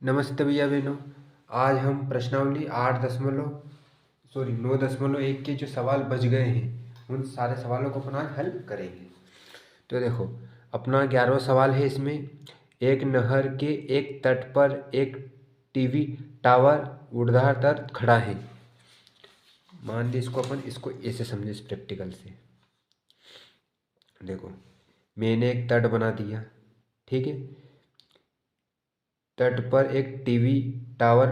नमस्ते भैया बहनों। आज हम प्रश्नावली 9.1 के जो सवाल बच गए हैं उन सारे सवालों को अपन आज हल करेंगे। तो देखो, अपना 11वां सवाल है। इसमें एक नहर के एक तट पर एक टीवी टावर ऊर्ध्वाधर खड़ा है। मान ली इसको ऐसे समझे इस प्रैक्टिकल से। देखो, मैंने एक तट बना दिया, ठीक है। तट पर एक टीवी टावर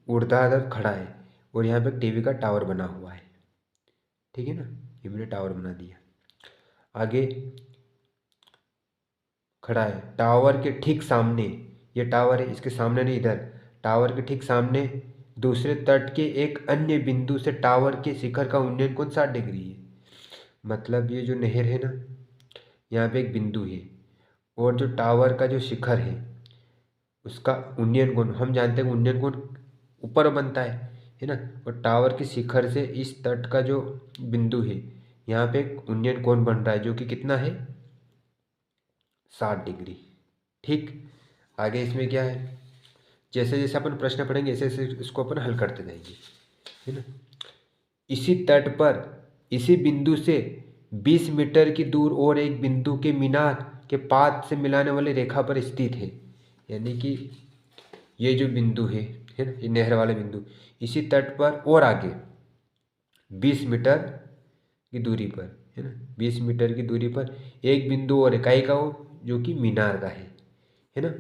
ऊर्ध्वाधर खड़ा है और यहाँ पे टीवी का टावर बना हुआ है, ठीक है ना। ये मैंने टावर बना दिया। आगे खड़ा है टावर के ठीक सामने, ये टावर है, इसके सामने नहीं, इधर टावर के ठीक सामने दूसरे तट के एक अन्य बिंदु से टावर के शिखर का उन्नयन कोण 60 डिग्री है। मतलब ये जो नहर है ना, यहाँ पे एक बिंदु है और जो टावर का जो शिखर है उसका उन्नयन कोण हम जानते हैं। उन्नयन कोण ऊपर बनता है ना। और टावर के शिखर से इस तट का जो बिंदु है यहाँ पे एक उन्नयन कोण बन रहा है जो कि कितना है, 60 डिग्री। ठीक। आगे इसमें क्या है, जैसे जैसे अपन प्रश्न पढ़ेंगे ऐसे ऐसे इसको अपन हल करते जाएंगे, है ना। इसी तट पर इसी बिंदु से 20 मीटर की दूर और एक बिंदु के मीनार के पाद से मिलाने वाली रेखा पर स्थित है। यानी कि ये जो बिंदु है ना, ये नहर वाला बिंदु, इसी तट पर और आगे 20 मीटर की दूरी पर, है ना, 20 मीटर की दूरी पर एक बिंदु और इकाई का हो जो कि मीनार का है ना।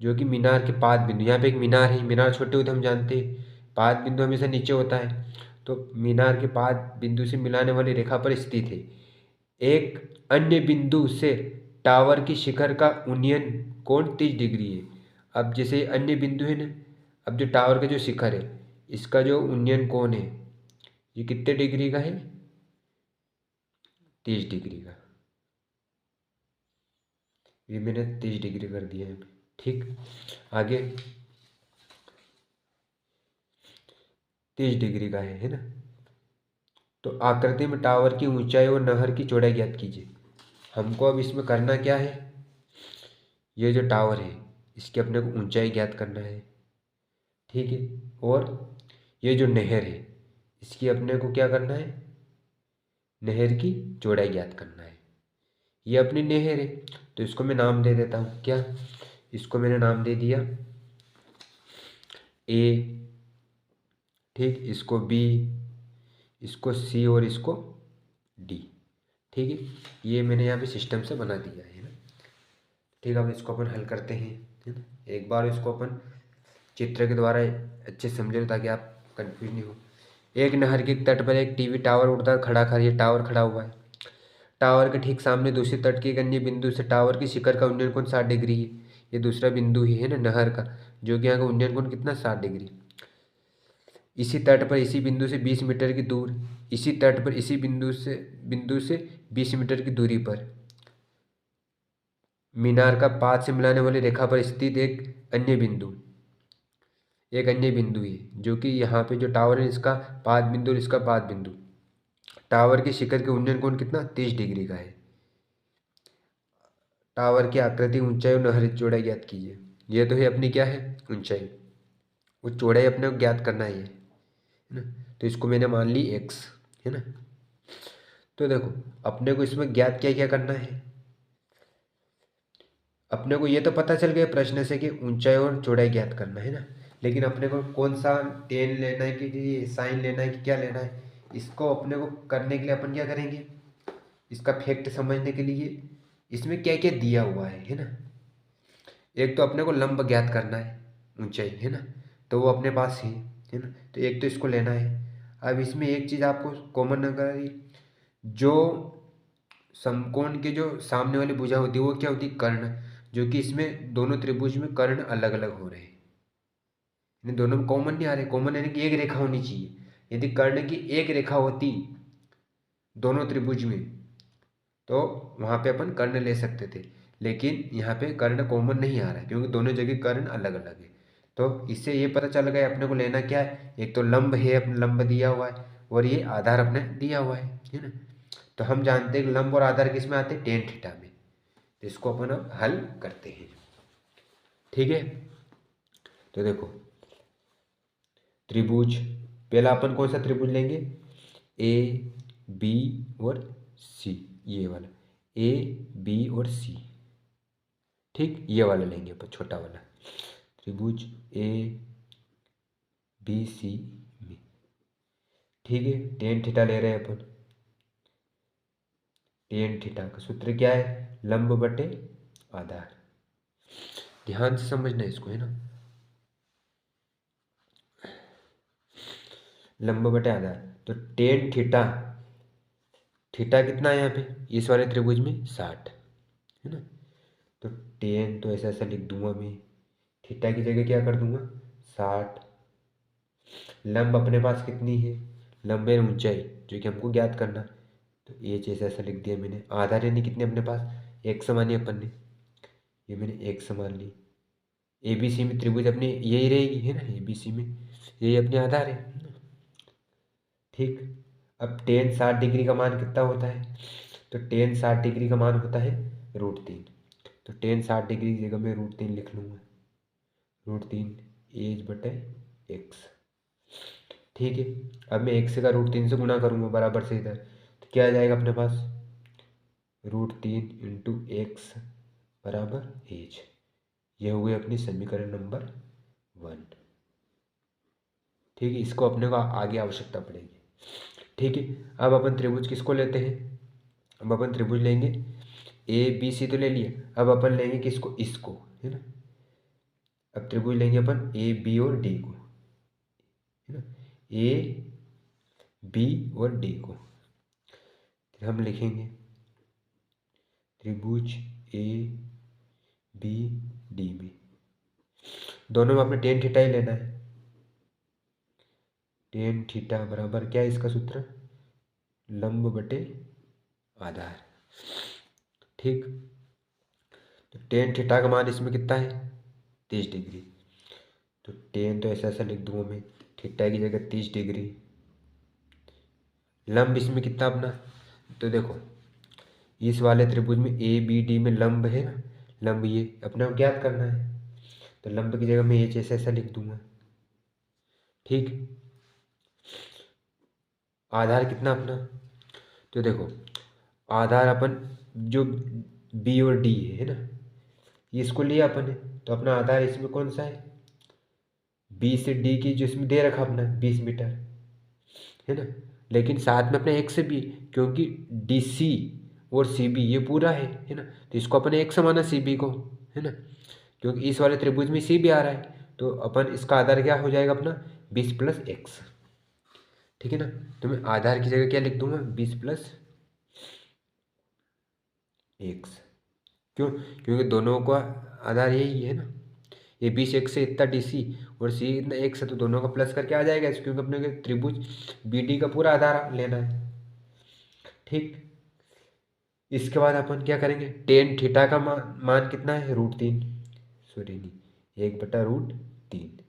जो कि मीनार के पाद बिंदु, यहाँ पे एक मीनार है, मीनार छोटे होते हम जानते हैं, पाद बिंदु हमेशा नीचे होता है। तो मीनार के पाद बिंदु से मिलाने वाली रेखा पर स्थित है। एक अन्य बिंदु से टावर की शिखर का उन्नयन कोण 30 डिग्री है। अब जैसे अन्य बिंदु है ना, अब जो टावर का जो शिखर है इसका जो उन्नयन कोण है ये कितने डिग्री का है, 30 डिग्री का। ये मैंने 30 डिग्री कर दिया है। ठीक। आगे 30 डिग्री का है ना। तो आकृति में टावर की ऊंचाई और नहर की चौड़ाई ज्ञात कीजिए। हमको अब इसमें करना क्या है, ये जो टावर है इसकी अपने को ऊंचाई ज्ञात करना है, ठीक है। और ये जो नहर है इसकी अपने को क्या करना है, नहर की चौड़ाई ज्ञात करना है। ये अपनी नहर है तो इसको मैं नाम दे देता हूँ। क्या, इसको मैंने नाम दे दिया ए, ठीक, इसको बी, इसको सी और इसको डी। ठीक है, ये मैंने यहाँ पे सिस्टम से बना दिया है ना। ठीक है, अब इसको अपन हल करते हैं, है ना। एक बार इसको अपन चित्र के द्वारा अच्छे से समझे ताकि आप कंफ्यूज नहीं हो। एक नहर के तट पर एक टीवी टावर उड़ता खड़ा खड़ा ये टावर खड़ा हुआ है। टावर के ठीक सामने दूसरे तट के एक अन्य बिंदु से टावर की शिखर का उन्नयन कोण 60 डिग्री है। ये दूसरा बिंदु ही है ना नहर का, जो कि यहाँ का उन्नयन कोण कितना, 60 डिग्री। इसी तट पर इसी बिंदु से 20 मीटर की दूर, इसी तट पर इसी बिंदु से 20 मीटर की दूरी पर मीनार का पाद से मिलाने वाली रेखा पर स्थित एक अन्य बिंदु है जो कि यहाँ पे जो टावर है इसका पाद बिंदु और इसका पाद बिंदु। टावर के शिखर के उन्नयन कोण कितना, 30 डिग्री का है। टावर की आकृति, ऊंचाई और नहर की चौड़ाई ज्ञात कीजिए। ये तो है अपनी क्या है, ऊंचाई। वो चौड़ाई अपने को ज्ञात करना है ना। तो इसको मैंने मान ली x, है ना। तो देखो, अपने को इसमें ज्ञात क्या क्या करना है। अपने को ये तो पता चल गया प्रश्न से कि ऊंचाई और चौड़ाई ज्ञात करना है ना। लेकिन अपने को कौन सा टेन लेना है कि साइन लेना है कि क्या लेना है, इसको अपने को करने के लिए अपन क्या करेंगे, इसका फैक्ट समझने के लिए इसमें क्या क्या दिया हुआ है ना। एक तो अपने को लंब ज्ञात करना है, ऊंचाई, है ना, तो वो अपने पास है ना। तो एक तो इसको लेना है। अब इसमें एक चीज़ आपको कॉमन अगर जो समकोण के जो सामने वाली भुजा होती है वो क्या होती है, कर्ण। जो कि इसमें दोनों त्रिभुज में कर्ण अलग अलग हो रहे हैं, यानी दोनों में कॉमन नहीं आ रहे। कॉमन यानी कि एक रेखा होनी चाहिए। यदि कर्ण की एक रेखा होती दोनों त्रिभुज में तो वहाँ पे अपन कर्ण ले सकते थे। लेकिन यहाँ पे कर्ण कॉमन नहीं आ रहा है क्योंकि दोनों जगह कर्ण अलग अलग है। तो इससे ये पता चल गया अपने को लेना क्या है, एक तो लंब है, अपने लंब दिया हुआ है और ये आधार अपने दिया हुआ है ना। तो हम जानते हैं कि लंब और आधार किस में आते हैं, टेन थीटा में। तो इसको अपन अब हल करते हैं, ठीक है। तो देखो त्रिभुज, पहला अपन कौन सा त्रिभुज लेंगे, ए बी और सी, ये वाला ए बी और सी, ठीक, ये वाला लेंगे अपन, छोटा वाला त्रिभुज ए बी सी में, ठीक है। टेन थीटा ले रहे हैं अपन, टेन थीटा का सूत्र क्या है, लंब बटे आधार, ध्यान से समझना इसको, है ना, लंब बटे आधार। तो टेन थीटा, थीटा कितना है यहाँ पे इस वाले त्रिभुज में 60, है ना। तो टेन तो ऐसा ऐसा लिख दूंगा मैं, थीटा की जगह क्या कर दूंगा 60। लंब अपने पास कितनी है, लंब है ऊंचाई जो कि हमको ज्ञात करना, तो ये जैसा ऐसा लिख दिया मैंने। आधार यानी कितने अपने पास, एक मानी अपन ने, ये मैंने एक मान ली। ए बी सी में त्रिभुज अपने यही रहेगी, है ना, ए बी सी में यही अपने आधार है ना? ठीक। अब टेन 60 डिग्री का मान कितना होता है, तो टेन 60 डिग्री का मान होता है √3। तो टेन 60 डिग्री की जगह मैं √3 लिख लूँगा, √3 एज बटे एक्स, ठीक है। अब मैं एक्स का √3 से गुणा करूँगा बराबर से इधर, तो क्या आ जाएगा अपने पास, √3 इंटू एक्स बराबर एज। ये हो गई अपनी समीकरण नंबर 1, ठीक है। इसको अपने को आगे आवश्यकता पड़ेगी, ठीक है। अब अपन त्रिभुज किसको लेते हैं, अब अपन त्रिभुज लेंगे ए बी सी तो ले लिए, अब अपन लेंगे किसको, इसको, है ना। अब त्रिभुज लेंगे अपन ए बी और डी को, है ना, ए बी और डी को। फिर हम लिखेंगे त्रिभुज ए बी डी में, दोनों में अपने टेन थीटा ही लेना है। टेन थीटा बराबर क्या है इसका सूत्र, लंब बटे आधार, ठीक। तो टेन थीटा का मान इसमें कितना है 30 डिग्री, तो टेन तो ऐसा ऐसा लिख दूंगा मैं, थीटा की जगह 30 डिग्री। लंब इसमें कितना अपना, तो देखो इस वाले त्रिभुज में ए बी डी में लंब है ना, लंब ये अपने को ज्ञात करना है, तो लंब की जगह मैं ये ऐसा ऐसा लिख दूंगा, ठीक। आधार कितना अपना, तो देखो आधार अपन जो बी और डी है ना, इसको लिया अपन ने, तो अपना आधार इसमें कौन सा है, बी से डी की जो इसमें दे रखा अपना 20 मीटर, है ना। लेकिन साथ में अपने एक्स भी, क्योंकि डी सी और सी बी ये पूरा है ना, तो इसको अपने एक्स माना सी बी को, है ना, क्योंकि इस वाले त्रिभुज में सी भी आ रहा है, तो अपन इसका आधार क्या हो जाएगा अपना 20+x, ठीक है ना। तो मैं आधार की जगह क्या लिख दूंगा 20+x, क्यों, क्योंकि दोनों का आधार यही है ना, ये 20x से इतना डी सी और सी इतना x है, तो दोनों का प्लस करके आ जाएगा क्योंकि अपने को त्रिभुज बी डी का पूरा आधार लेना है, ठीक। इसके बाद अपन क्या करेंगे, टेन थीटा का मान कितना है √3, सॉरी नहीं 1/√3,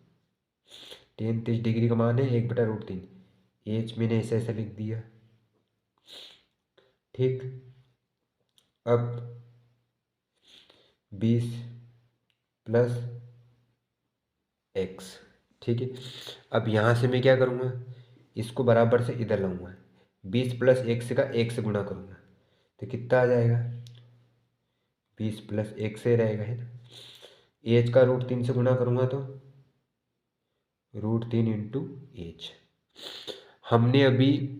टेन 30 डिग्री का मान है 1/√3, एच मैंने ऐसा ऐसा लिख दिया, ठीक। अब 20+x, ठीक है। अब यहाँ से मैं क्या करूँगा, इसको बराबर से इधर लाऊंगा, 20+x का 1 से गुणा करूँगा, तो कितना आ जाएगा 20+x से रहेगा, है ना। एच का √3 से गुणा करूँगा तो √3 इंटू एच। हमने अभी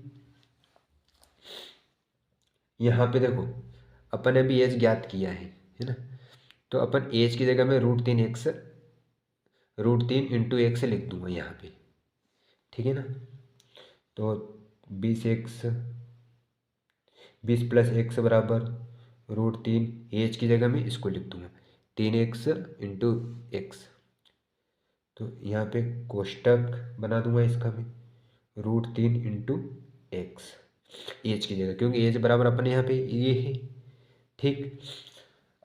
यहाँ पे देखो अपन अभी एच ज्ञात किया है ना, तो अपन एच की जगह में √3 इंटू एक्स लिख दूंगा यहाँ पे, ठीक है ना। तो 20+x बराबर √3, एच की जगह में इसको लिख दूंगा 3x इंटू एक्स, तो यहाँ पे कोष्टक बना दूंगा इसका मैं √3 इंटू एक्स, एच की जगह, क्योंकि एच बराबर अपन यहाँ पे ये है, ठीक।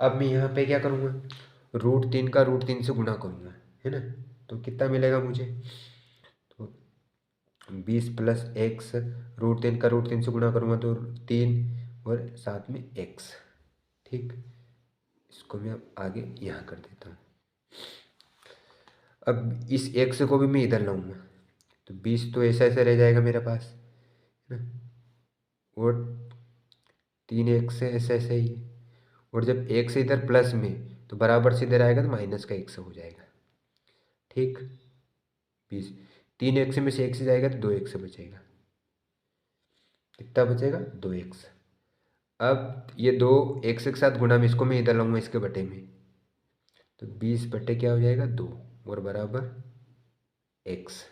अब मैं यहाँ पे क्या करूँगा, √3 का √3 से गुणा करूँगा, है ना, तो कितना मिलेगा मुझे, तो 20+x, √3 का √3 से गुणा करूँगा तो 3 और साथ में x, ठीक। इसको मैं अब आगे यहाँ कर देता हूँ। अब इस x को भी मैं इधर लाऊंगा तो 20 तो ऐसा ऐसा रह जाएगा मेरे पास, है ना, और 3x है ऐसा ऐसा ही है, और जब x इधर प्लस में तो बराबर से इधर आएगा तो माइनस का x हो जाएगा। ठीक, 20, 3x में से x जाएगा तो 2x बचेगा, कितना बचेगा 2x। अब ये 2x के साथ गुणा में इसको मैं इधर लाऊंगा इसके बटे में, तो 20 बटे क्या हो जाएगा 2 और बराबर x।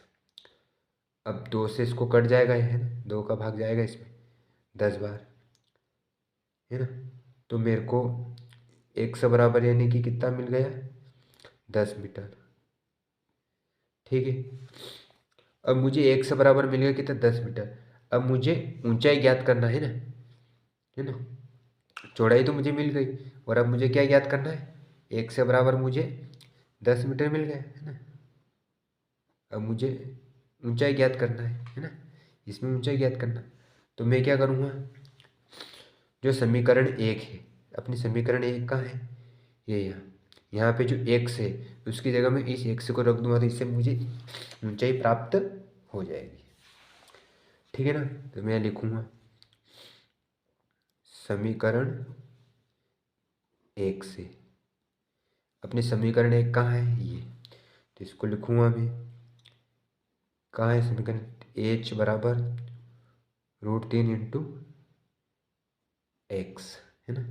अब 2 से इसको कट जाएगा, है ना, 2 का भाग जाएगा इसमें 10 बार, है ना, तो मेरे को x बराबर यानी कि कितना मिल गया 10 मीटर। ठीक है, अब मुझे x बराबर मिल गया कितना 10 मीटर। अब मुझे ऊंचाई ज्ञात करना है ना, है ना, चौड़ाई तो मुझे मिल गई, और अब मुझे क्या ज्ञात करना है, x बराबर मुझे 10 मीटर मिल गया, है ना। अब मुझे ऊंचाई ज्ञात करना है ना, इसमें ऊंचाई ज्ञात करना, तो मैं क्या करूँगा, जो समीकरण 1 है, अपनी समीकरण 1 कहाँ है, ये यहाँ पे जो x है उसकी जगह में इस x को रख दूंगा तो इससे मुझे ऊंचाई प्राप्त हो जाएगी। ठीक है ना, तो मैं लिखूँगा समीकरण 1 से, अपने समीकरण 1 कहाँ है ये, तो इसको लिखूँगा मैं, कहाँ है समीकरण, h बराबर √3 इंटू x, है ना।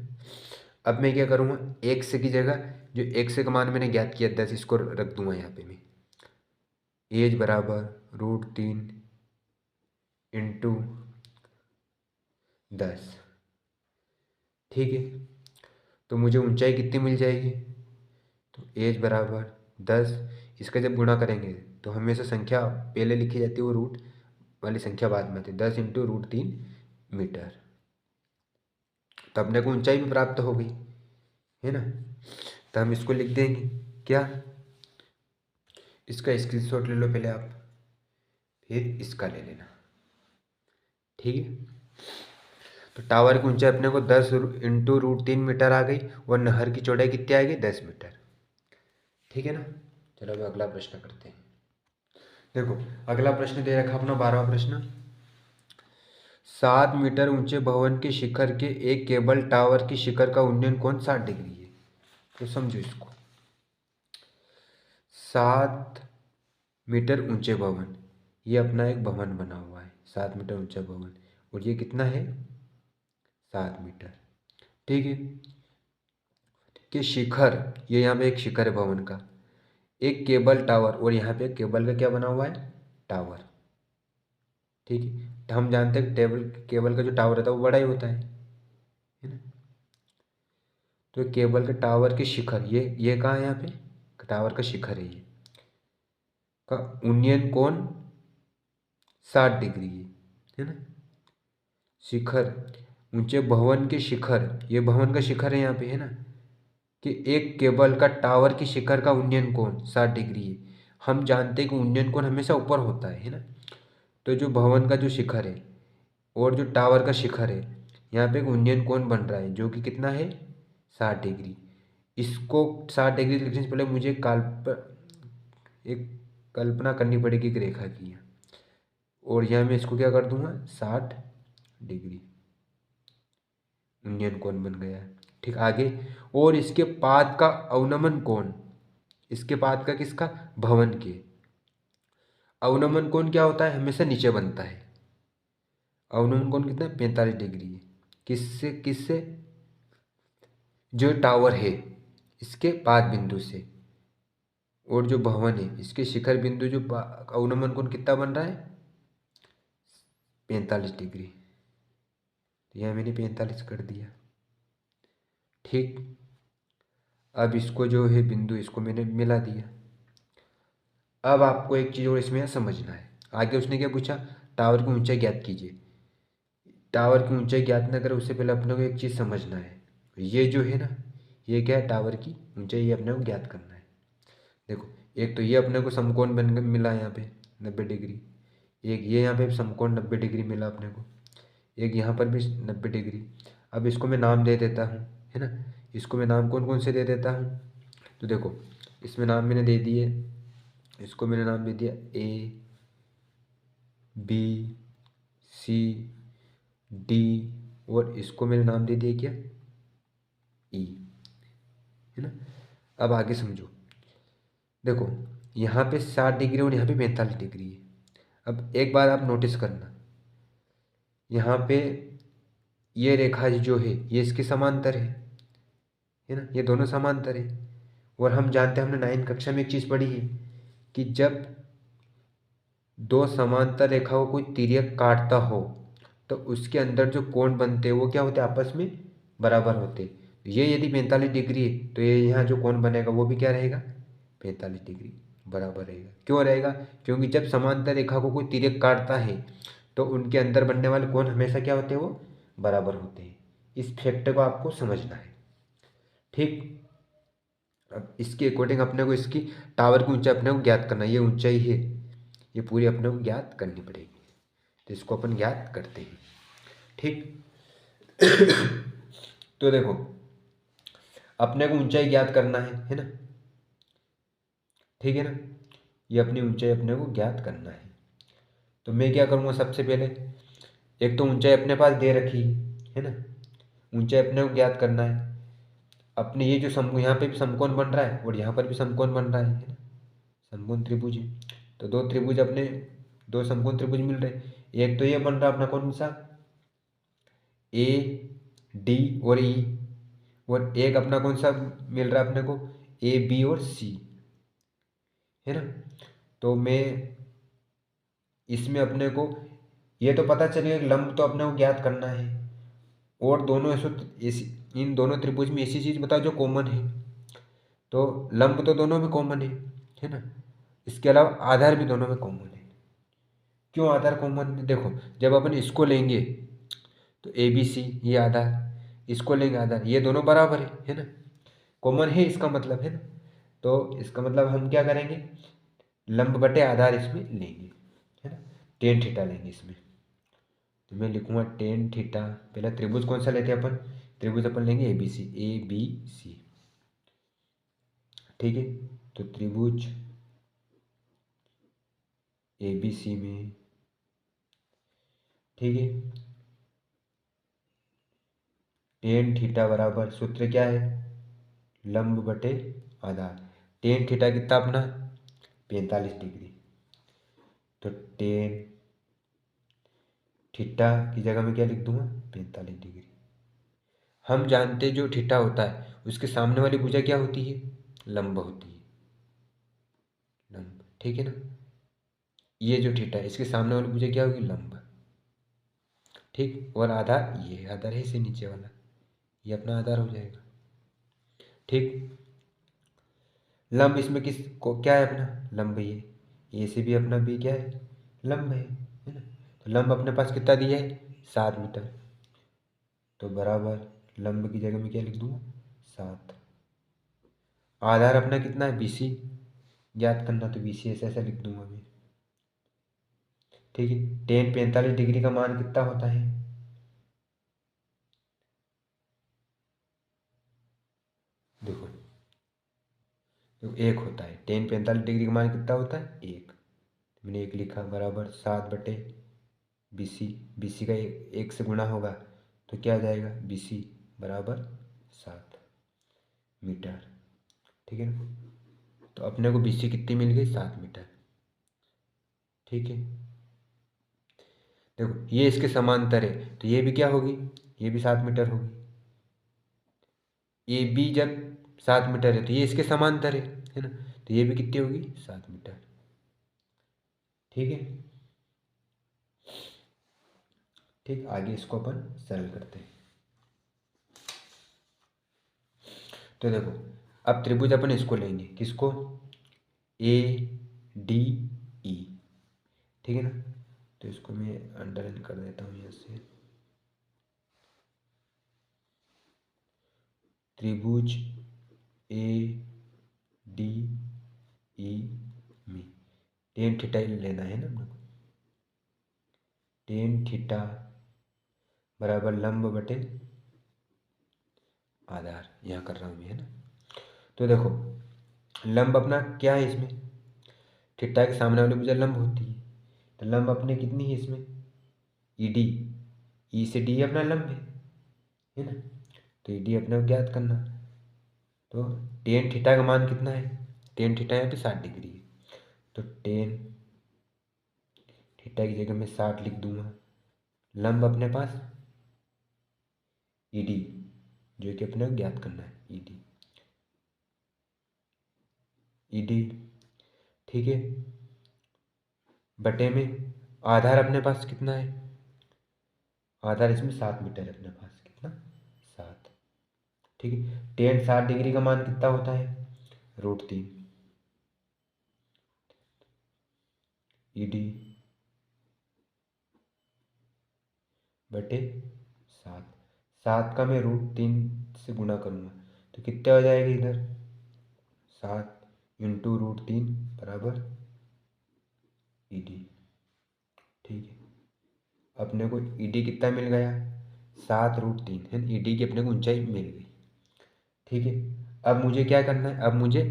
अब मैं क्या करूँगा, x की जगह जो x का मान मैंने ज्ञात किया 10 इसको रख दूंगा यहाँ पे मैं, h बराबर √3 इंटू 10। ठीक है, तो मुझे ऊंचाई कितनी मिल जाएगी, तो h बराबर 10, इसका जब गुणा करेंगे तो हमेशा संख्या पहले लिखी जाती है, वो रूट वाली संख्या बाद में आती है, 10 इंटू √3 मीटर। तो अपने को ऊंचाई भी प्राप्त हो गई, है ना। तो हम इसको लिख देंगे क्या, इसका स्क्रीनशॉट ले लो पहले आप, फिर इसका ले लेना। ठीक है, तो टावर की ऊंचाई अपने को 10 इंटू √3 मीटर आ गई, और नहर की चौड़ाई कितनी आ गई 10 मीटर। ठीक है ना, चलो अब अगला प्रश्न करते हैं। देखो अगला प्रश्न दे रखा अपना 12वां प्रश्न, 7 मीटर ऊंचे भवन के शिखर के एक केबल टावर की शिखर का उन्नयन कोण 60 डिग्री है। तो समझो इसको, 7 मीटर ऊंचे भवन, ये अपना एक भवन बना हुआ है 7 मीटर ऊंचा भवन, और ये कितना है 7 मीटर। ठीक है, कि शिखर, ये यहाँ पे एक शिखर है भवन का, एक केबल टावर, और यहाँ पे केबल का क्या बना हुआ है टावर। ठीक है, तो हम जानते हैं टेबल केबल का जो टावर रहता है वो बड़ा ही होता है ना। तो केबल के टावर के शिखर, ये कहाँ है, यहाँ पे टावर का शिखर है, ये का उन्नयन कोण 60 डिग्री है ना। शिखर, ऊंचे भवन के शिखर, ये भवन का शिखर है यहाँ पे, है ना, कि एक केबल का टावर की शिखर का उन्नयन कोण 60 डिग्री है। हम जानते हैं कि उन्नयन कोण हमेशा ऊपर होता है ना। तो जो भवन का जो शिखर है और जो टावर का शिखर है, यहाँ पे एक उन्नयन कोण बन रहा है जो कि कितना है 60 डिग्री। इसको 60 डिग्री लिखने से पहले मुझे एक कल्पना करनी पड़ेगी एक रेखा की, और यहाँ मैं इसको क्या कर दूंगा 60 डिग्री, उन्नयन कोण बन गया। ठीक, आगे, और इसके पाद का अवनमन कोण, इसके पाद का किसका, भवन के, अवनमन कोण क्या होता है हमेशा नीचे बनता है। अवनमन कोण कितना 45 डिग्री है, किससे किससे, जो टावर है इसके पाद बिंदु से, और जो भवन है इसके शिखर बिंदु, जो अवनमन कोण कितना बन रहा है 45 डिग्री। तो यहाँ मैंने 45 कर दिया। ठीक, अब इसको जो है बिंदु इसको मैंने मिला दिया। अब आपको एक चीज़ और इसमें समझना है, आगे उसने क्या पूछा, टावर की ऊंचाई ज्ञात कीजिए। टावर की ऊंचाई ज्ञात न करें उससे पहले अपने को एक चीज़ समझना है, ये जो है ना, ये क्या है टावर की ऊंचाई, ये अपने को ज्ञात करना है। देखो, एक तो ये अपने को समकोण बन मिला यहाँ पे 90 डिग्री, एक ये यहाँ पे समकोण 90 डिग्री मिला अपने को, एक यहाँ पर भी 90 डिग्री। अब इसको मैं नाम दे देता हूँ, है ना, इसको मैं नाम कौन कौन से दे देता हूँ, तो देखो इसमें नाम मैंने दे दिए इसको मैंने नाम दे दिया ए बी सी डी, और इसको मैंने नाम दे दिया क्या, ई, है ना। अब आगे समझो, देखो यहाँ पे 60 डिग्री और यहाँ पे 45 डिग्री है। अब एक बात आप नोटिस करना, यहाँ पे ये रेखा जो है ये इसके समांतर है ना, ये दोनों समांतर है। और हम जानते हैं, हमने 9 कक्षा में एक चीज़ पढ़ी है कि जब दो समांतर रेखा को कोई तिर्यक काटता हो तो उसके अंदर जो कोण बनते हैं वो क्या होते हैं, आपस में बराबर होते हैं। ये यदि 45 डिग्री है तो ये यहाँ जो कोण बनेगा वो भी क्या रहेगा, 45 डिग्री बराबर रहेगा। क्यों रहेगा, क्योंकि जब समांतर रेखा को कोई तिर्यक काटता है तो उनके अंदर बनने वाले कोण हमेशा क्या होते हैं, वो बराबर होते हैं। इस फैक्ट को आपको समझना है, ठीक। अब इसके अकॉर्डिंग अपने को इसकी टावर की ऊंचाई अपने को ज्ञात करना है। ये ऊंचाई है, ये पूरी अपने को ज्ञात करनी पड़ेगी, तो इसको अपन ज्ञात करते हैं, ठीक। तो देखो अपने को ऊंचाई ज्ञात करना है ना, ठीक है ना। ये अपनी ऊंचाई अपने को ज्ञात करना है। तो मैं क्या करूँगा, सबसे पहले एक तो ऊंचाई अपने पास दे रखी है ना, ऊंचाई अपने को ज्ञात करना है। अपने ये जो सम यहाँ पे भी समकोण बन रहा है और यहाँ पर भी समकोण बन रहा है ना, समकोण त्रिभुज है। तो दो त्रिभुज अपने, दो समकोण त्रिभुज मिल रहे। एक तो ये बन रहा अपना कौन सा, ए डी और ई, और एक अपना कौन सा मिल रहा है अपने को, ए बी और सी, है ना। तो मैं इसमें अपने को ये तो पता चल गया कि लंब तो अपने को ज्ञात करना है, और दोनों ऐसी इन दोनों त्रिभुज में ऐसी चीज़ बताओ जो कॉमन है। तो लंब तो दोनों में कॉमन है ना। इसके अलावा आधार भी दोनों में कॉमन है। क्यों आधार कॉमन है, देखो जब अपन इसको लेंगे तो ए बी सी ये आधार, इसको लेंगे आधार, ये दोनों बराबर है ना, कॉमन है इसका मतलब, है ना। तो इसका मतलब हम क्या करेंगे, लंब बटे आधार इसमें लेंगे, है ना। टेन थीटा लेंगे इसमें, तो मैं लिखूंगा टेन थीटा। पहला त्रिभुज कौन सा लेते हैं अपन, त्रिभुज अपन लेंगे A B C, A B C, ठीक है। तो त्रिभुज ए बी सी में, ठीक है, टेन थीटा बराबर सूत्र क्या है, लंब बटे आधार। टेन थीटा कितना अपना 45 डिग्री, तो टेन थीटा की जगह में क्या लिख दूंगा, 45 डिग्री। हम जानते जो थीटा होता है उसके सामने वाली भुजा क्या होती है, लंब होती है, लंब, ठीक है ना। ये जो थीटा है इसके सामने वाली भुजा क्या होगी, लंब, ठीक। और आधार, ये आधार है इसे नीचे वाला, ये अपना आधार हो जाएगा, ठीक। लंब इसमें किस को क्या है अपना, लंब ये से भी अपना भी क्या है, लंब है ना। तो लंब अपने पास कितना दिया है, 7 मीटर। तो बराबर लंब की जगह में क्या लिख दूंगा, 7। आधार अपना कितना है, BC ज्ञात करना, तो BC ऐसा ऐसा लिख दूंगा मैं, ठीक है। टेन 45 डिग्री का मान कितना होता है, देखो तो 1 होता है। टेन 45 डिग्री का मान कितना होता है, 1। मैंने 1 लिखा, बराबर 7/BC, BC का एक से गुणा होगा तो क्या आ जाएगा, BC बराबर 7 मीटर, ठीक है ना। तो अपने को BC कितनी मिल गई, 7 मीटर, ठीक है। देखो ये इसके समांतर है तो ये भी क्या होगी, ये भी 7 मीटर होगी। ये बी जब 7 मीटर है तो ये इसके समांतर है ना, तो ये भी कितनी होगी, 7 मीटर, ठीक है। ठीक, आगे इसको अपन सरल करते हैं। तो देखो अब त्रिभुज अपन इसको लेंगे, किसको, ए डी ई, ठीक है ना। तो इसको मैं अंडरलाइन कर देता हूँ यहाँ से, त्रिभुज ए डी ई में टेन थीटा लेना है ना हम लोग, टेन थीटा बराबर लंब बटे आधार, यहाँ कर रहा हूँ मैं, है ना। तो देखो लंब अपना क्या है इसमें, थीटा के सामने वाली भुजा लंब होती है, तो लंब अपने कितनी है इसमें, ई डी, ई से डी अपना लंब है ना। तो ई डी अपने को ज्ञात करना, तो टेन थीटा का मान कितना है, टेन थीटा यहाँ पे 60 डिग्री है, तो टेन थीटा की जगह मैं 60 लिख दूंगा। लंब अपने पास ई डी, जो कि अपने को ज्ञात करना है, ई डी, ई डी, ठीक है। बटे में आधार अपने पास कितना है, आधार इसमें 7 मीटर है अपने पास, कितना, 7, ठीक है। टेन 60 डिग्री का मान कितना होता है, √3, ई डी बटे 7, 7 का मैं √3 से गुणा करूँगा तो कितने हो जाएगा इधर, 7 इंटू √3 बराबर ई डी, ठीक है। अपने को ई डी कितना मिल गया, 7√3 है, ई डी की अपने को ऊंचाई मिल गई, ठीक है। अब मुझे क्या करना है, अब मुझे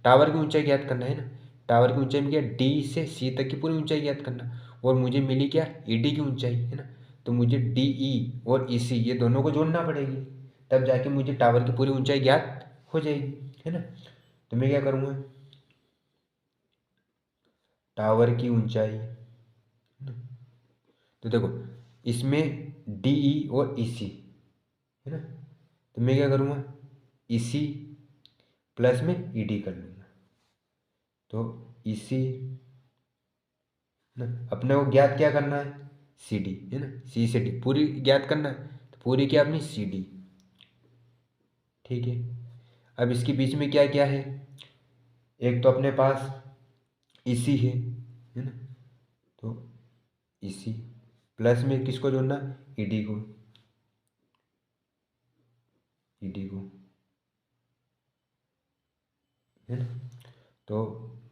टावर की ऊंचाई ज्ञात करना है ना। टावर की ऊंचाई में क्या, डी से सी तक की पूरी ऊंचाई ज्ञात करना, और मुझे मिली क्या, ई डी की ऊंचाई है ना। तो मुझे डी ई और ई सी ये दोनों को जोड़ना पड़ेगी, तब जाके मुझे टावर की पूरी ऊंचाई ज्ञात हो जाएगी, है ना। तो मैं क्या करूँगा, टावर की ऊंचाई, तो देखो इसमें डी ई और ई सी है ना, तो मैं क्या करूँगा, ई सी प्लस में ई डी कर लूँगा, तो ई सी ना, अपने को ज्ञात क्या करना है, सी डी है ना, सी से डी पूरी ज्ञात करना है, तो पूरी क्या अपनी सी डी, ठीक है। अब इसके बीच में क्या क्या है, एक तो अपने पास ई सी है ना, तो ई सी प्लस में किसको जोड़ना, ई डी को, ई डी को, है ना। तो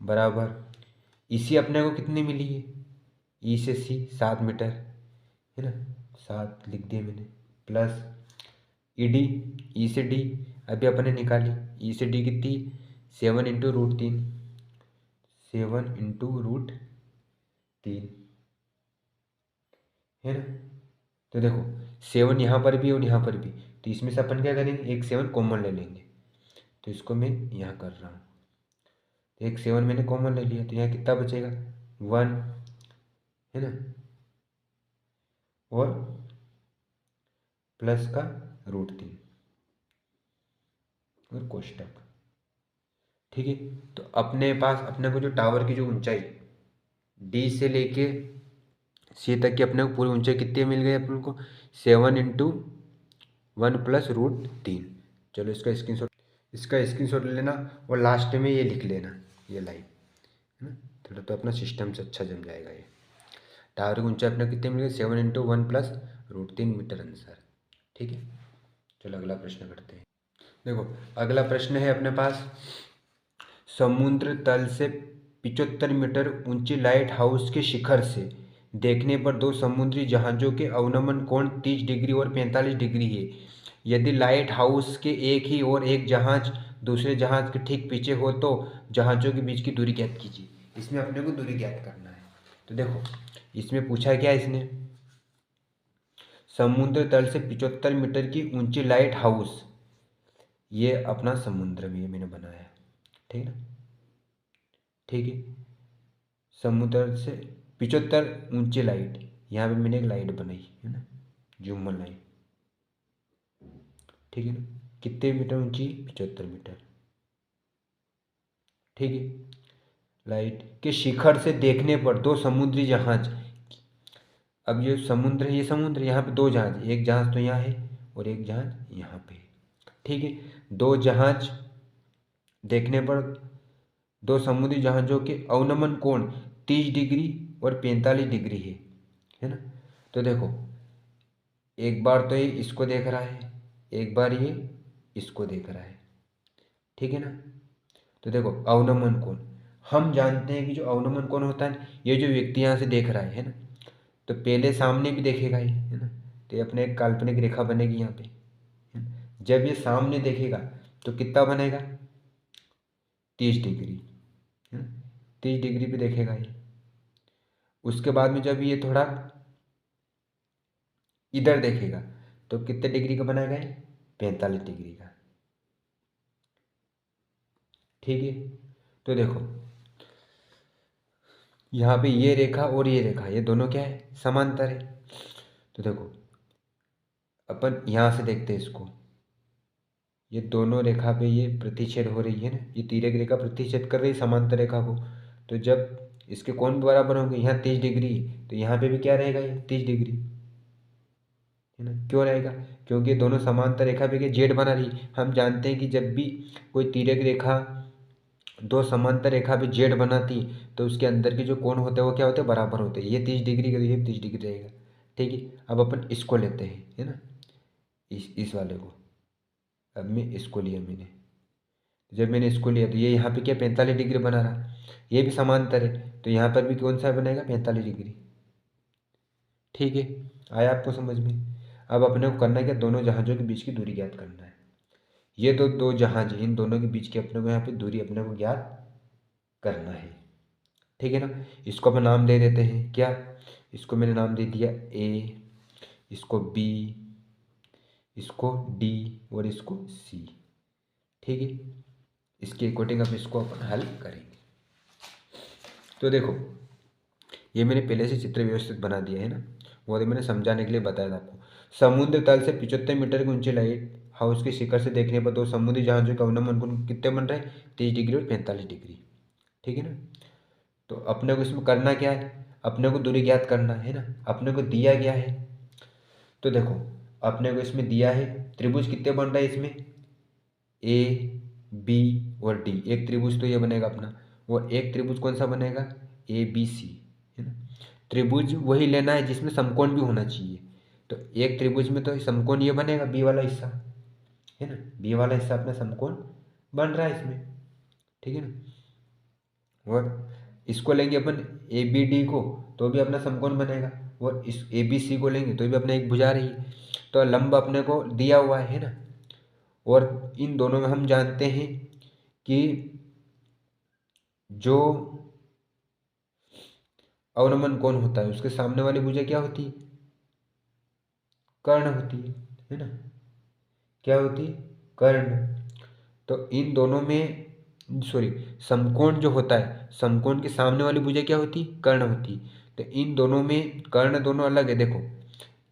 बराबर ई सी अपने को कितनी मिली है, ई से सी 7 मीटर है ना, 7 लिख दिया मैंने, प्लस ई डी, ई से डी अभी अपने निकाली, ई से डी कितनी, 7 इंटू √3, 7 इंटू √3 है ना। तो देखो 7 यहाँ पर भी और यहाँ पर भी, तो इसमें से अपन क्या करेंगे, एक 7 कॉमन ले लेंगे, तो इसको मैं यहाँ कर रहा हूँ, तो एक 7 मैंने कॉमन ले लिया, तो यहाँ कितना बचेगा, 1 है ना, और प्लस का √3 और कोष्टक, ठीक है। तो अपने पास अपने को जो टावर की जो ऊंचाई डी से लेके सी तक की अपने को पूरी ऊंचाई कितनी मिल गई अपन को, 7 इंटू 1 प्लस √3। चलो इसका स्क्रीनशॉट ले लेना, और लास्ट में ये लिख लेना, ये लाइन है ना, थोड़ा तो अपना सिस्टम से अच्छा जम जाएगा। ये टावर की ऊंचाई अपने कितने मिल गई, 7 इंटू 1 प्लस √3 मीटर आंसर, ठीक है। चलो अगला प्रश्न करते हैं। देखो अगला प्रश्न है अपने पास, समुद्र तल से 75 मीटर ऊंची लाइट हाउस के शिखर से देखने पर दो समुद्री जहाज़ों के अवनमन कोण 30 डिग्री और 45 डिग्री है। यदि लाइट हाउस के एक ही और एक जहाज़ दूसरे जहाज़ के ठीक पीछे हो तो जहाज़ों के बीच की दूरी ज्ञात कीजिए। इसमें अपने को दूरी ज्ञात करना है। तो देखो इसमें पूछा क्या, इसने समुद्र तल से 75 मीटर की ऊंची लाइट हाउस, ये अपना समुद्र में मैंने बनाया, ठीक है ना, ठीक है। समुद्र से 75 ऊंची लाइट, यहाँ पे मैंने एक लाइट बनाई है ना, झूमर लाइट, ठीक है ना, कितने मीटर ऊंची, 75 मीटर, ठीक है। लाइट के शिखर से देखने पर दो समुद्री जहाज, अब ये समुद्र है, ये समुद्र, यहाँ पे दो जहाज, एक जहाज तो यहाँ है और एक जहाज यहाँ पे, ठीक है। दो जहाज देखने पर दो समुद्री जहाज़ों के अवनमन कोण 30 डिग्री और 45 डिग्री है ना। तो देखो एक बार तो ये इसको देख रहा है, एक बार ये इसको देख रहा है, ठीक है ना। तो देखो अवनमन कोण हम जानते हैं कि जो अवनमन कोण होता है, ये जो व्यक्ति यहाँ से देख रहा है ना, तो पहले सामने भी देखेगा ही है ना, तो ये अपने एक काल्पनिक रेखा बनेगी यहाँ पे, है ना? जब ये सामने देखेगा तो कितना बनेगा, 30 डिग्री है ना। 30 डिग्री पे देखेगा ये। उसके बाद में जब ये थोड़ा इधर देखेगा तो कितने डिग्री का बनाएगा ये? 45 डिग्री का। ठीक है, तो देखो यहाँ पे ये रेखा और ये रेखा, ये दोनों क्या है? समांतर है। तो देखो अपन यहाँ से देखते हैं इसको, ये दोनों रेखा पे ये प्रतिच्छेद हो रही है ना, ये तिर्यक रेखा प्रतिच्छेद कर रही है समांतर रेखा को। तो जब इसके कोण बराबर होंगे, यहाँ 30 डिग्री, तो यहाँ पे भी क्या रहेगा? ये 30 डिग्री है ना। क्यों रहेगा? क्योंकि ये दोनों समांतर रेखा पे जेड बना रही। हम जानते हैं कि जब भी कोई तिर्यक रेखा दो समांतर रेखा पे जेड बनाती तो उसके अंदर के जो कोण होते हैं वो क्या होते हैं? बराबर होते हैं। ये 30 डिग्री का, ये 30 डिग्री रहेगा। ठीक है, अब अपन इसको लेते हैं, है ना, इस वाले को। अब मैं इसको लिया मैंने, जब मैंने इसको लिया तो ये यहाँ पे क्या 45 डिग्री बना रहा, ये भी समांतर है तो यहाँ पर भी कौन सा बनेगा? 45 डिग्री। ठीक है, आया आपको समझ में? अब अपने को करना है क्या? दोनों जहाज़ों के बीच की दूरी ज्ञात करना है। ये तो दो जहाज हैं, इन दोनों के बीच की अपने को यहाँ पे दूरी अपने को ज्ञात करना है। ठीक है ना। इसको अपन नाम दे देते हैं क्या? इसको मैंने नाम दे दिया ए, इसको बी, इसको डी और इसको सी। ठीक है, इसके अकॉर्डिंग अब इसको अपन हल करेंगे। तो देखो ये मैंने पहले से चित्र व्यवस्थित बना दिया है ना, वो तो मैंने समझाने के लिए बताया था आपको। समुद्र तल से 75 मीटर की ऊंची लाइट हाउस के शिखर से देखने पर दो समुद्री जहाजों का अवनमन कोण कितने बन रहे हैं? 30 डिग्री और 45 डिग्री। ठीक है ना। तो अपने को इसमें करना क्या है? अपने को दूरी ज्ञात करना है ना। अपने को दिया गया है, तो देखो अपने को इसमें दिया है त्रिभुज कितने बन रहा है इसमें? ए बी और डी। एक त्रिभुज तो ये बनेगा अपना, और एक त्रिभुज कौन सा बनेगा? ए बी सी, है ना। त्रिभुज वही लेना है जिसमें समकोण भी होना चाहिए। तो एक त्रिभुज में तो समकोण ये बनेगा, बी वाला हिस्सा, है ना। बी वाला हिस्सा अपना समकोण बन रहा है इसमें। ठीक है ना। और इसको लेंगे अपन ए बी डी को तो भी अपना समकोण बनेगा, और इस ए बी सी को लेंगे तो भी अपना एक भुजा रही है। तो लंब अपने को दिया हुआ है ना। और इन दोनों में हम जानते हैं कि जो अवनमन कोण होता है उसके सामने वाली भुजा क्या होती है? कर्ण होती है ना। क्या होती है? कर्ण। तो इन दोनों में सॉरी, समकोण जो होता है, समकोण के सामने वाली भुजा क्या होती है? कर्ण होती है। तो इन दोनों में कर्ण दोनों अलग है। देखो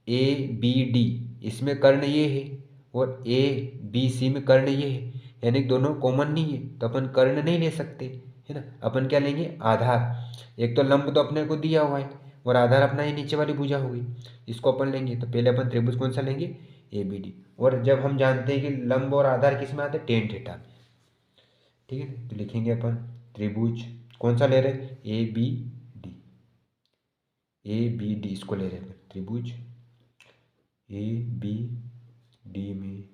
ए बी डी, इसमें कर्ण ये है, और ए बी सी में कर्ण ये है, यानी कि दोनों कॉमन नहीं है, तो अपन कर्ण नहीं ले सकते, है ना। अपन क्या लेंगे? आधार। एक तो लंब तो अपने को दिया हुआ है, और आधार अपना ये नीचे वाली भुजा होगी, इसको अपन लेंगे। तो पहले अपन त्रिभुज कौन सा लेंगे? A B D. और जब हम जानते हैं कि लंब और आधार किस में आते हैं? टेन थीटा में। ठीक है, तो लिखेंगे अपन त्रिभुज कौन सा ले रहे हैं? A B D. A B D इसको ले रहे हैं त्रिभुज ए बी डी में।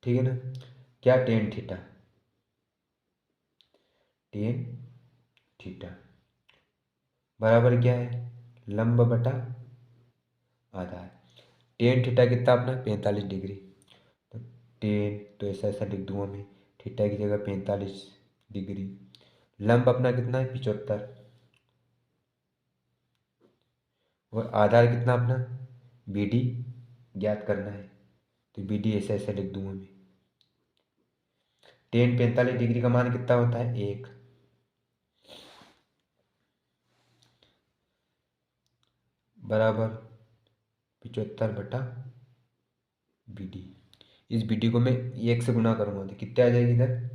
ठीक है ना। क्या? Tan theta. टेन थीटा बराबर क्या है? लंब बटा आधार। टेन थीटा कितना अपना? 45 डिग्री। तो टेन तो ऐसा ऐसा लिख दूंगा मैं, थीटा की जगह 45 डिग्री। लंब अपना कितना है? 75। और आधार कितना अपना? बी डी ज्ञात करना है, तो बी डी ऐसा ऐसा लिख दूंगा मैं। टेन 45 डिग्री का मान कितना होता है? 1। बराबर 75/BD। इस BD को मैं 1 से गुना करूँगा तो कितने आ जाएगी इधर?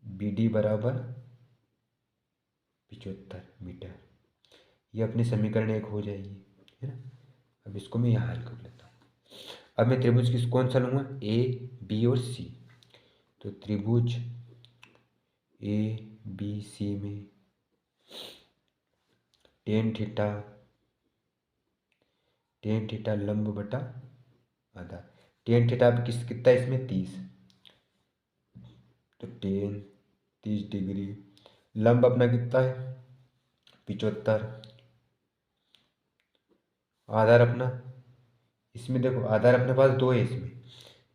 BD बराबर 75 मीटर। ये अपनी समीकरण 1 हो जाएगी, है ना। अब इसको मैं यहाँ हल कर लेता हूँ। अब मैं त्रिभुज किस कौन सा लूँगा? ए बी और सी। तो त्रिभुज ए बी सी में टेन थीटा लंब बटा आधा। टेन थीटा पे कितना इसमें? 30। तो 30 डिग्री। लंब अपना कितना है? 75। आधार अपना, इसमें देखो आधार अपने पास दो है इसमें,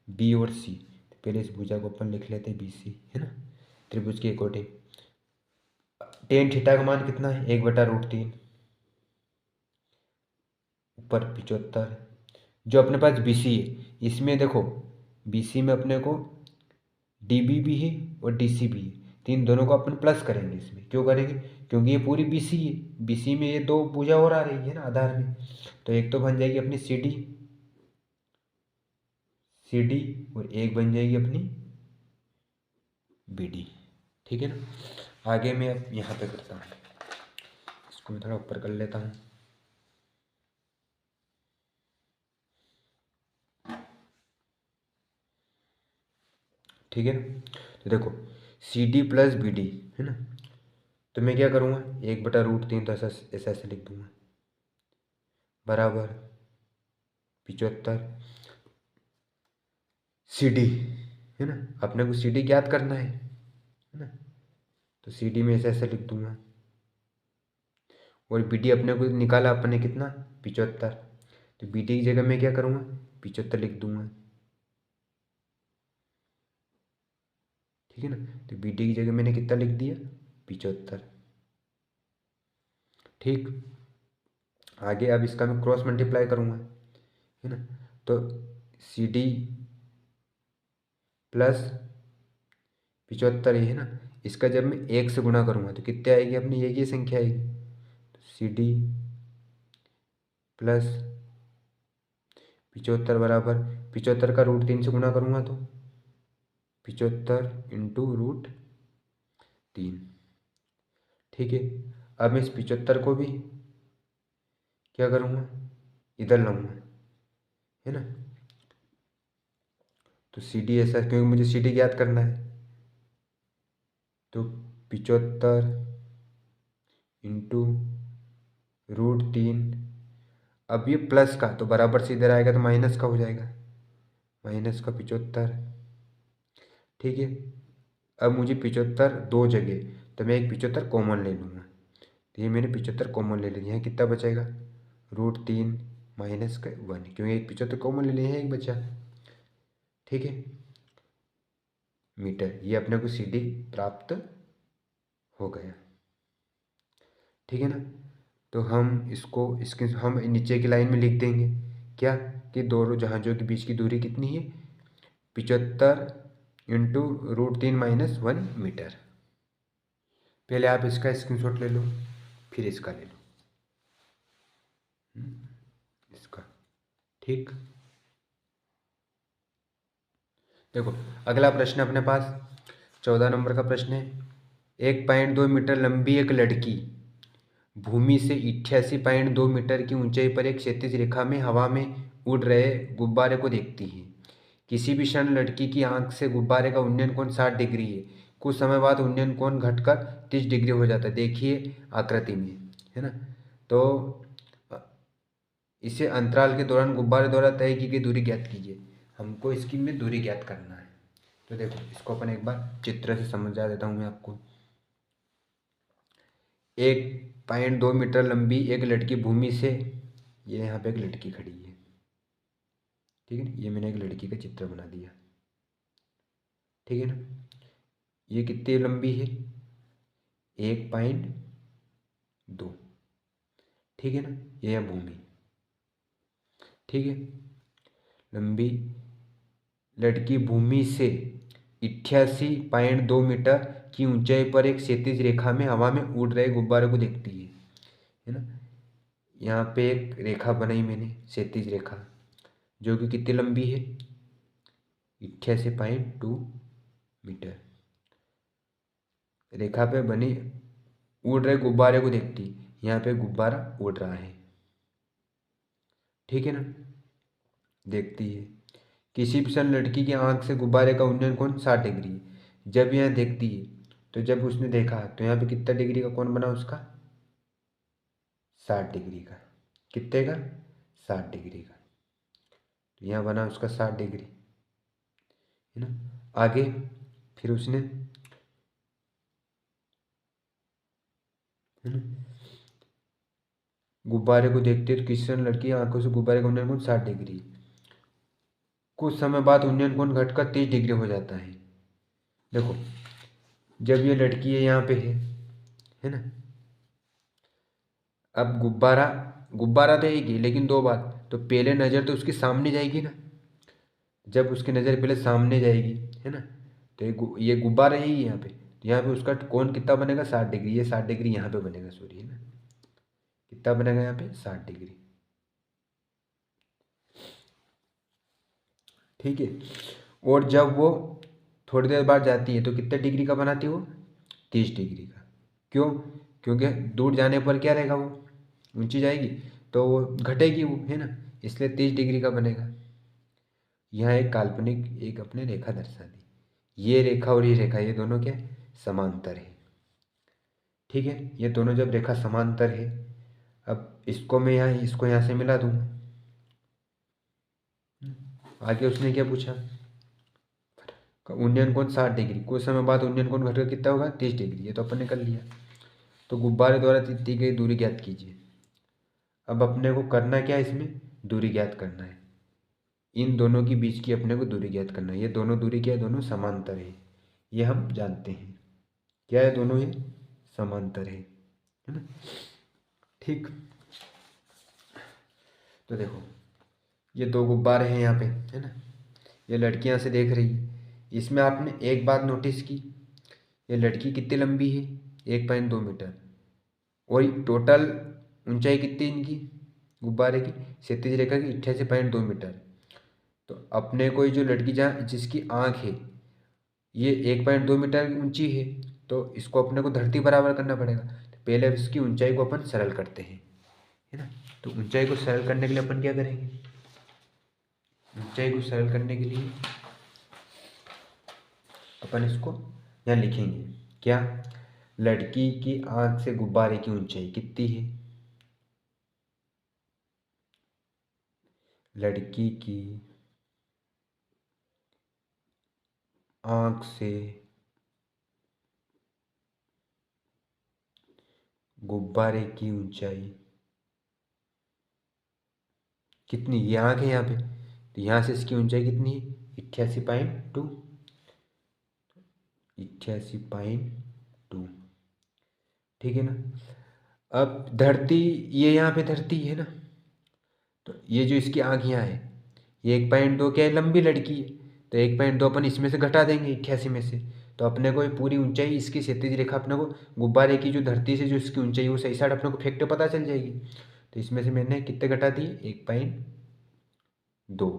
बी और सी। तो पहले इस भुजा को अपन लिख लेते हैं बी सी, है ना। त्रिभुज के अकॉर्डिंग। टेन थीटा का मान कितना है, 1/√3, ऊपर 75। जो अपने पास BC है, इसमें देखो BC में अपने को DB भी है और DC भी है, तो इन दोनों को अपन प्लस करेंगे। इसमें क्यों करेंगे, क्योंकि ये पूरी BC है, BC में ये दो भुजा और आ रही है ना आधार में, तो एक तो बन जाएगी अपनी CD और एक बन जाएगी अपनी BD। ठीक है ना। आगे मैं अब यहाँ पे करता हूँ, इसको मैं थोड़ा ऊपर कर लेता हूँ। ठीक है ना। तो देखो CD प्लस BD है ना, तो मैं क्या करूँगा, 1/√3, तो ऐसा ऐसा ऐसे लिख दूंगा, बराबर 75 CD है ना। अपने को CD ज्ञात करना है ना, तो CD में ऐसे ऐसे लिख दूंगा। और BD अपने को निकाला अपने कितना, 75, तो BD की जगह मैं क्या करूँगा, 75 लिख दूंगा। ठीक है ना, तो BD की जगह मैंने कितना लिख दिया, 75। ठीक, आगे अब इसका मैं क्रॉस मल्टीप्लाई करूँगा है ना, तो CD प्लस 75 है ना, इसका जब मैं 1 से गुणा करूँगा तो कितने आएगी अपनी, एक ही संख्या आएगी, तो CD प्लस 75 बराबर 75 का √3 से गुणा करूँगा तो 75 इंटू √3। ठीक है, अब मैं इस 75 को भी क्या करूँगा, इधर लाऊंगा है ना, तो CD ऐसा, क्योंकि मुझे CD ज्ञात करना है, तो 75 इंटू √3। अब ये प्लस का तो बराबर से इधर आएगा तो माइनस का हो जाएगा, माइनस का 75। ठीक है, अब मुझे 75 दो जगह, तो मैं एक 75 कॉमन ले लूँगा, तो ये मैंने 75 कॉमन ले लिया, यहाँ कितना बचेगा, √3 माइनस का 1, क्योंकि एक 75 कॉमन ले लिए हैं, एक बचा। ठीक है, मीटर, ये अपने को CD प्राप्त हो गया। ठीक है ना, तो हम इसको इसके हम नीचे की लाइन में लिख देंगे क्या, कि दोनों जहाज़ों के बीच की दूरी कितनी है, 75 इंटू √3 माइनस 1 मीटर। पहले आप इसका स्क्रीनशॉट ले लो, फिर इसका ले लो, इसका। ठीक, देखो अगला प्रश्न अपने पास 14 नंबर का प्रश्न है। 1.2 मीटर लंबी एक लड़की भूमि से 88.2 मीटर की ऊंचाई पर एक क्षैतिज रेखा में हवा में उड़ रहे गुब्बारे को देखती है। किसी भी क्षण लड़की की आंख से गुब्बारे का उन्नयन कोण 60 डिग्री है। कुछ समय बाद उन्नयन कोण घटकर 30 डिग्री हो जाता है, देखिए आकृति में, है ना। तो इसे अंतराल के दौरान गुब्बारे द्वारा तय की गई दूरी ज्ञात कीजिए। हमको इसकी में दूरी ज्ञात करना है, तो देखो इसको अपन एक बार चित्र से समझा देता हूँ मैं आपको। 1.2 मीटर लंबी एक लड़की भूमि से, ये यहाँ पे एक लड़की खड़ी है, ठीक है ना, ये मैंने एक लड़की का चित्र बना दिया। ठीक है ना, ये कितनी लंबी है, 1.2, ठीक है ना, ये है भूमि। ठीक है, लंबी लड़की भूमि से 88.2 मीटर की ऊंचाई पर एक क्षैतिज रेखा में हवा में उड़ रहे गुब्बारे को देखती है ना। यहाँ पे एक रेखा बनाई मैंने, क्षैतिज रेखा, जो कि कितनी लंबी है, 88.2 मीटर। रेखा पे बनी उड़ रहे गुब्बारे को देखती, यहाँ पे गुब्बारा उड़ रहा है। ठीक है ना, देखती है। किसी भी क्षण लड़की की आंख से गुब्बारे का उन्नयन कोण 60 डिग्री है। जब यह देखती है, तो जब उसने देखा तो यहाँ पे कितना डिग्री का कोण बना उसका, 60 डिग्री का। कितने का, 60 डिग्री का, तो यहाँ बना उसका 60 डिग्री, है ना। आगे फिर उसने, है ना, गुब्बारे को देखते तो किसी क्षण लड़की आंखों से गुब्बारे का उन्नयन कोण 60 डिग्री, कुछ समय बाद उन्नयन कोण घटकर 30 डिग्री हो जाता है। देखो जब ये लड़की है यहाँ पे है ना। अब गुब्बारा गुब्बारा तो एक ही, लेकिन दो बात, तो पहले नज़र तो उसके सामने जाएगी ना। जब उसकी नज़र पहले सामने जाएगी है ना, तो ये गुब्बारा यही है यहाँ पे। यहाँ पे उसका कोण कितना बनेगा, 60 डिग्री। ये 60 डिग्री यहाँ पे बनेगा, सॉरी है ना। कितना बनेगा यहाँ पे, 60 डिग्री। ठीक है। और जब वो थोड़ी देर बाद जाती है तो कितने डिग्री का बनाती है वो, 30 डिग्री का। क्यों, क्योंकि दूर जाने पर क्या रहेगा, वो ऊंची जाएगी तो वो घटेगी वो, है ना। इसलिए 30 डिग्री का बनेगा। यहाँ एक काल्पनिक एक अपने रेखा दर्शा दी। ये रेखा और ये रेखा, ये दोनों क्या है, समांतर है। ठीक है, ये दोनों जब रेखा समांतर है, अब इसको मैं यहाँ इसको यहाँ से मिला दूंगा। आगे उसने क्या पूछा, उन्नयन कोण 60 डिग्री। कुछ समय बाद उन्नयन कोण घटकर कितना होगा, 30 डिग्री। ये तो अपन ने कर लिया। तो गुब्बारे द्वारा दी गई दूरी ज्ञात कीजिए। अब अपने को करना क्या है, इसमें दूरी ज्ञात करना है। इन दोनों के बीच की अपने को दूरी ज्ञात करना है। ये दोनों दूरी क्या है, दोनों समांतर है, ये हम जानते हैं। क्या है, दोनों ये समांतर है ना। ठीक, तो देखो ये दो गुब्बारे हैं यहाँ पे, है ना। ये लड़की यहाँ से देख रही है। इसमें आपने एक बात नोटिस की, ये लड़की कितनी लंबी है, 1.2 मीटर। और टोटल ऊंचाई कितनी इनकी गुब्बारे की, क्षैतिज रेखा की 88.2 मीटर। तो अपने कोई जो लड़की जहाँ जिसकी आँख है ये 1.2 मीटर ऊंची है, तो इसको अपने को धरती बराबर करना पड़ेगा। तो पहले इसकी ऊंचाई को अपन सरल करते हैं, है ना। तो ऊंचाई को सरल करने के लिए अपन क्या करेंगे, ऊंचाई को सरल करने के लिए अपन इसको यहाँ लिखेंगे क्या, लड़की की आंख से गुब्बारे की ऊंचाई कितनी है, लड़की की आंख से गुब्बारे की ऊंचाई कितनी, ये आंख है यहाँ पे, तो यहाँ से इसकी ऊंचाई कितनी है, 88.2, 88.2। ठीक है ना। अब धरती, ये यहाँ पे धरती है ना, तो ये जो इसकी आँख यहाँ है, ये 1.2 क्या है, लंबी लड़की है, तो 1.2 अपन इसमें से घटा देंगे 88 में से। तो अपने को ये पूरी ऊंचाई इसकी क्षैतिज रेखा अपने को गुब्बारे की जो धरती से जो इसकी ऊंचाई वो सही साइड अपने को फैक्टर पता चल जाएगी। तो इसमें से मैंने कितने घटा दिए, 1.2।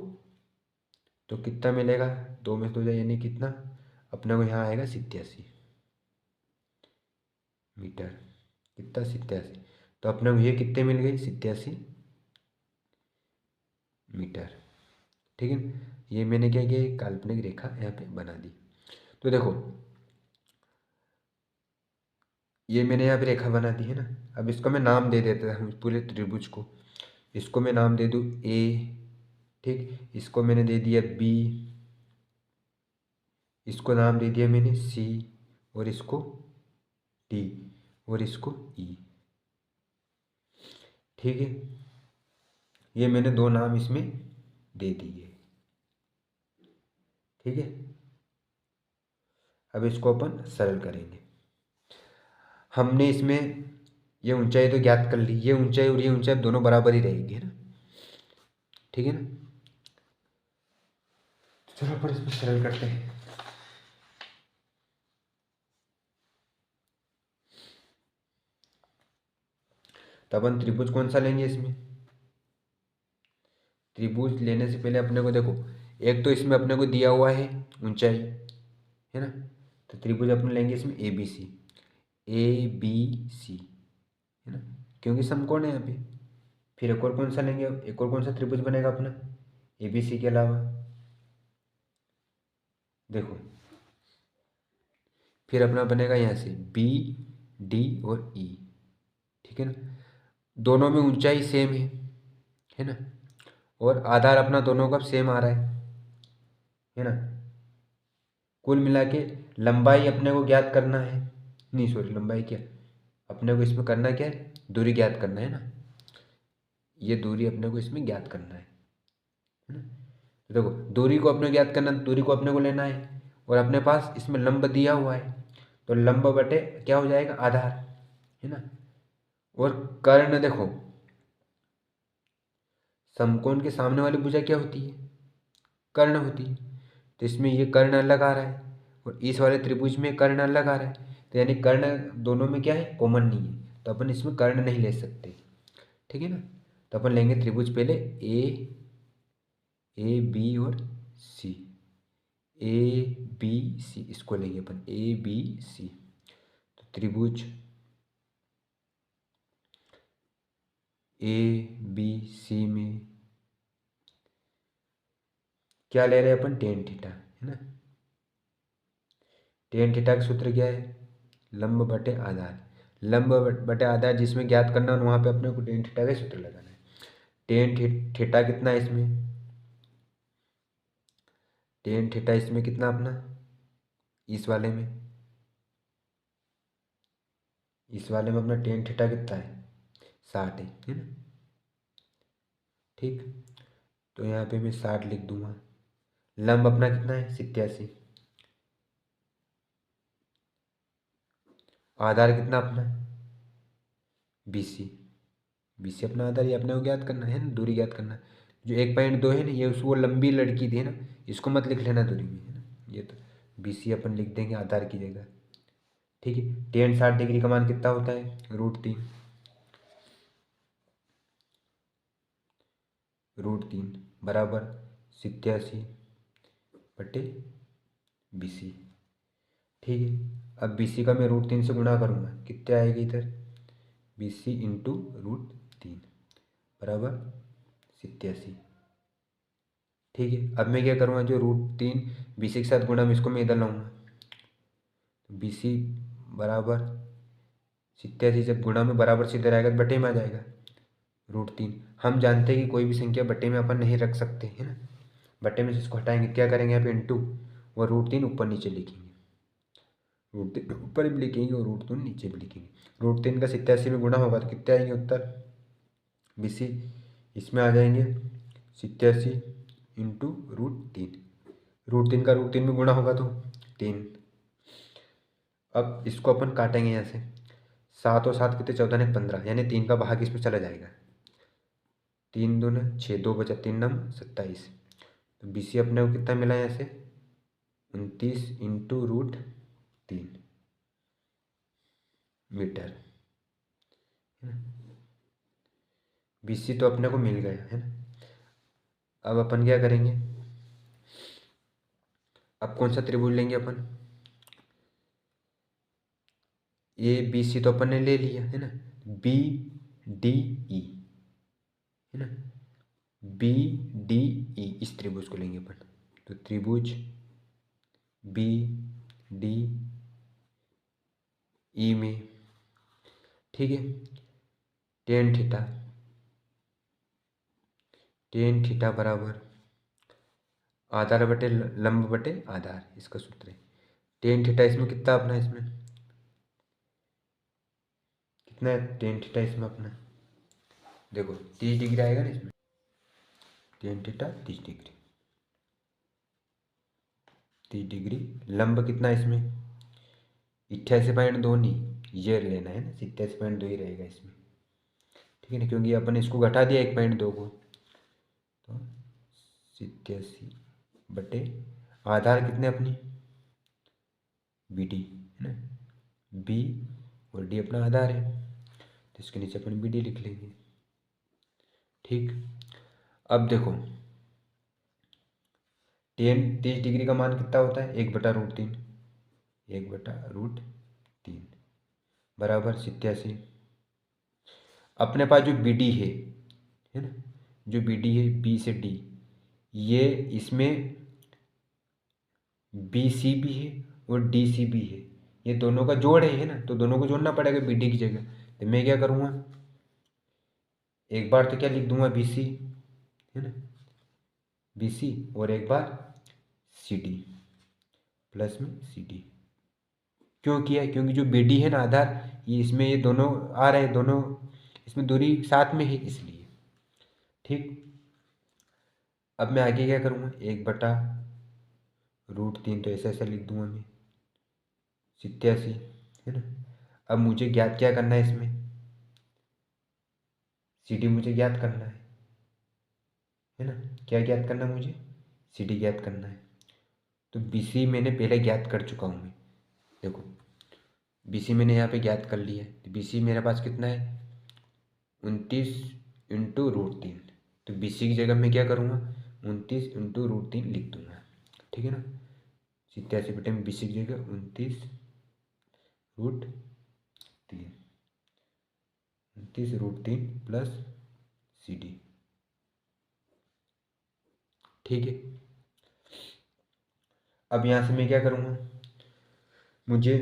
तो कितना मिलेगा, 2 में से 2 जाए यानी कितना, अपने को यहाँ आएगा 87 मीटर। कितना, 87। तो अपने को ये कितने मिल गए, 87 मीटर। ठीक है, ये मैंने क्या किया, एक काल्पनिक रेखा यहाँ पे बना दी। तो देखो ये मैंने यहाँ पे रेखा बना दी है ना। अब इसको मैं नाम दे देता हूँ पूरे त्रिभुज को। इसको मैं नाम दे दूँ ए, ठीक, इसको मैंने दे दिया बी, इसको नाम दे दिया मैंने सी, और इसको डी, और इसको ई। ठीक है, ये मैंने दो नाम इसमें दे दिए। ठीक है, अब इसको अपन सरल करेंगे। हमने इसमें ये ऊंचाई तो ज्ञात कर ली, ये ऊंचाई और ये ऊंचाई दोनों बराबर ही रहेगी, है ना। ठीक है ना, चलो पर इसको सरल करते हैं। तो अपन त्रिभुज कौन सा लेंगे इसमें, त्रिभुज लेने से पहले अपने को देखो, एक तो इसमें अपने को दिया हुआ है ऊंचाई, है ना। तो त्रिभुज अपने लेंगे इसमें A B C, A B C, है ना, क्योंकि समकोण है यहाँ पे। फिर एक और कौन सा लेंगे, एक और कौन सा त्रिभुज बनेगा अपना ए बी सी के अलावा, देखो फिर अपना बनेगा यहाँ से बी डी और ई। ठीक है ना, दोनों में ऊंचाई सेम है ना, और आधार अपना दोनों का सेम आ रहा है ना। कुल मिला के लंबाई अपने को ज्ञात करना है, नहीं सॉरी लंबाई क्या, अपने को इसमें करना क्या है, दूरी ज्ञात करना है ना। ये दूरी अपने को इसमें ज्ञात करना है ना। तो देखो दूरी को अपने ज्ञात करना, दूरी को अपने को लेना है, और अपने पास इसमें लंब दिया हुआ है, तो लंब बटे क्या हो जाएगा, आधार, है ना। और कर्ण देखो, समकोण के सामने वाली भुजा क्या होती है, कर्ण होती है। तो इसमें ये कर्ण अलग आ रहा है और इस वाले त्रिभुज में कर्ण अलग आ रहा है, तो यानी कर्ण दोनों में क्या है, कॉमन नहीं है, तो अपन इसमें कर्ण नहीं ले सकते, ठीक है ना। तो अपन लेंगे त्रिभुज पहले ए बी और सी, ए बी सी, इसको लेंगे अपन ए बी सी। तो त्रिभुज ए बी सी में क्या ले रहे हैं अपन, टेन थीटा, है ना। टेन थीटा का सूत्र क्या है, लंब बटे आधार, लंब बटे आधार जिसमें ज्ञात करना है वहाँ पे अपने को टेन थीटा का सूत्र लगाना है। टेन थीटा कितना है इसमें, टेन थीटा इसमें कितना अपना, इस वाले में, इस वाले में अपना टेन थीटा कितना है, 60 है ना, ठीक। तो यहाँ पे मैं 60 लिख दूंगा। लंब अपना कितना है, 87। आधार कितना अपना, BC, BC अपना आधार, ये अपने को ज्ञात करना है ना, दूरी ज्ञात करना। जो 1.2 है ना, ये उस वो लंबी लड़की थी ना, इसको मत लिख लेना दूरी में, है ना। ये तो BC अपन लिख देंगे आधार की जगह, ठीक है। टेन 60 डिग्री का मान कितना होता है, √3, √3 बराबर 87/BC, ठीक है। अब BC का मैं √3 से गुणा करूँगा, कितने आएगी इधर, BC इंटू √3 बराबर 87, ठीक है। अब मैं क्या करूँगा, जो √3 BC के साथ गुणा, मैं इसको मैं इधर लाऊंगा, तो BC बराबर 87 जब गुणा में बराबर से इधर आएगा तो बटे में आ जाएगा, √3। हम जानते हैं कि कोई भी संख्या बटे में अपन नहीं रख सकते, है ना। बटे में से इसको हटाएंगे, क्या करेंगे यहाँ पे इंटू, और √3 ऊपर नीचे लिखेंगे, √3 ऊपर भी लिखेंगे और √3 नीचे भी लिखेंगे। √3 का 87 में गुणा होगा तो कितने आएंगे उत्तर, BC इसमें आ जाएंगे 87 इंटू √3, √3 का √3 में गुणा होगा तो 3। अब इसको अपन काटेंगे यहाँ से, 7 और 7 कितने, 14 ने 15, यानी 3 का भाग इसमें चला जाएगा, 3 दूने 6, 2 बचा, 3 नम 27। तो BC अपने को कितना मिला यहाँ से, 29 इंटू √3 मीटर, BC तो अपने को मिल गया, है ना। अब अपन क्या करेंगे, अब कौन सा त्रिभुज लेंगे अपन, ABC तो अपन ने ले लिया, है ना। BDE, है ना, BDE इस त्रिभुज को लेंगे अपन, तो त्रिभुज BDE में, ठीक है, टेन थीटा बराबर आधार बटे लंब बटे आधार, इसका सूत्र है। टेन थीटा इसमें कितना अपना, इसमें कितना है टेन थीटा इसमें अपना, देखो 30 डिग्री आएगा ना इसमें, टेन थीटा 30 डिग्री। लंब कितना है इसमें, 88.2 नहीं, ये लेना है ना, 87.2 ही रहेगा इसमें, ठीक है ना, क्योंकि अपन इसको घटा दिया 1.2 को, तो 87 आधार कितने अपनी, BD, है ना, B और D अपना आधार है, तो इसके नीचे अपन BD लिख लेंगे, ठीक। अब देखो टेन 30 डिग्री का मान कितना होता है, 1/√3, 1/√3 बराबर 87। अपने पास जो BD है ना, जो BD है B से D, ये इसमें BC भी है और DC भी है, ये दोनों का जोड़ है ना, तो दोनों को जोड़ना पड़ेगा BD की जगह। तो मैं क्या करूँगा, एक बार तो क्या लिख दूंगा BC, है ना, BC, और एक बार CD प्लस में CD। क्यों किया, क्योंकि जो BD है ना आधार, ये इसमें ये दोनों आ रहे हैं, दोनों इसमें दूरी साथ में है इसलिए, ठीक। अब मैं आगे क्या करूँगा, 1/√3, तो ऐसे ऐसे लिख दूंगा मैं, 87 है ना। अब मुझे ज्ञात क्या करना है इसमें, CD मुझे ज्ञात करना है ना। क्या ज्ञात करना है मुझे, CD ज्ञात करना है। तो BC मैंने पहले ज्ञात कर चुका हूँ मैं, देखो BC मैंने यहाँ पे ज्ञात कर लिया है। तो BC मेरे पास कितना है 29 इंटू √3। तो BC की जगह मैं क्या करूँगा 29 इंटू √3 लिख दूँगा, ठीक है ना। 87 बटे में BC की जगह 29 √3 प्लस CD, ठीक है। अब यहाँ से मैं क्या करूँगा, मुझे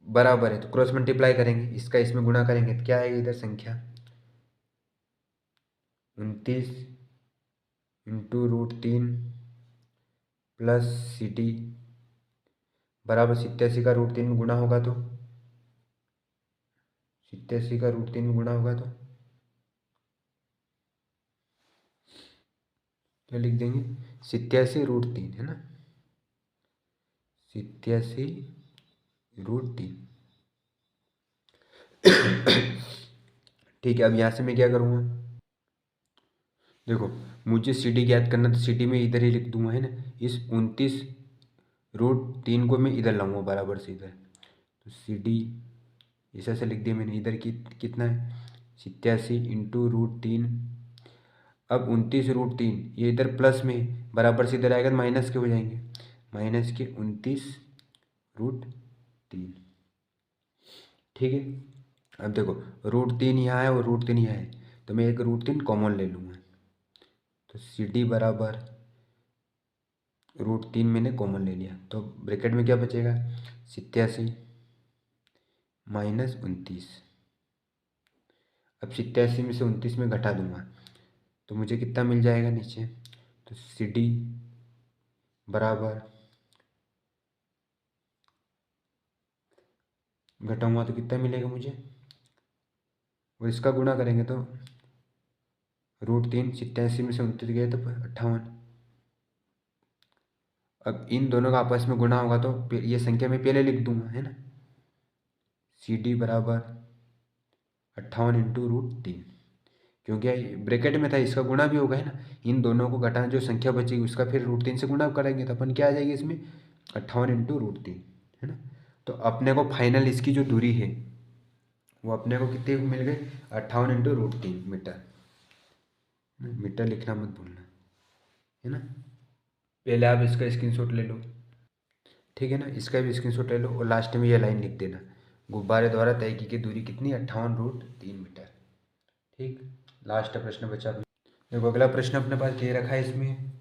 बराबर है तो क्रॉस मल्टीप्लाई करेंगे, इसका इसमें गुणा करेंगे तो क्या आएगी इधर संख्या 29 इंटू √3 प्लस CD बराबर 87 का √3 में गुणा होगा तो 87 का √3 में गुणा होगा तो क्या लिख देंगे 87 √3 है ना, 87 √3 ठीक है। अब यहाँ से मैं क्या करूँगा, देखो मुझे CD ज्ञात करना तो CD में इधर ही लिख दूंगा है ना। इस 29 √3 को मैं इधर लाऊंगा बराबर से इधर, तो CD ऐसा से लिख दिया मैंने। इधर कितना है 87 इंटू √3। अब 29 √3 ये इधर प्लस में बराबर से इधर आएगा तो माइनस के हो जाएंगे, माइनस के 29 √3, ठीक है। अब देखो √3 यहाँ है और √3 यहाँ है तो मैं एक √3 कॉमन ले लूँगा, तो CD बराबर √3 मैंने कॉमन ले लिया तो ब्रैकेट में क्या बचेगा 87 माइनस 29। अब 87 में से 29 में घटा दूंगा तो मुझे कितना मिल जाएगा नीचे, तो CD बराबर घटाऊंगा तो कितना मिलेगा मुझे, और इसका गुणा करेंगे तो √3 87 में से 29 गए तो 58। अब इन दोनों का आपस में गुणा होगा तो ये संख्या मैं पहले लिख दूंगा है ना, CD बराबर 58 इंटू √3, क्योंकि ब्रैकेट में था इसका गुणा भी होगा है ना। इन दोनों को घटाना जो संख्या बचेगी उसका फिर √3 से गुणा करेंगे तो अपन क्या आ जाएगी इसमें 58 इंटू √3 है ना। तो अपने को फाइनल इसकी जो दूरी है वो अपने को कितने मिल गए 58 इंटू √3 मीटर। मीटर लिखना मत भूलना है ना। पहले आप इसका स्क्रीनशॉट ले लो, ठीक है ना, इसका भी स्क्रीनशॉट ले लो और लास्ट में ये लाइन लिख देना, गुब्बारे द्वारा तय की दूरी कितनी 58 √3 मीटर, ठीक। लास्ट प्रश्न बचा देखो, अगला प्रश्न अपने पास दे रखा है इसमें,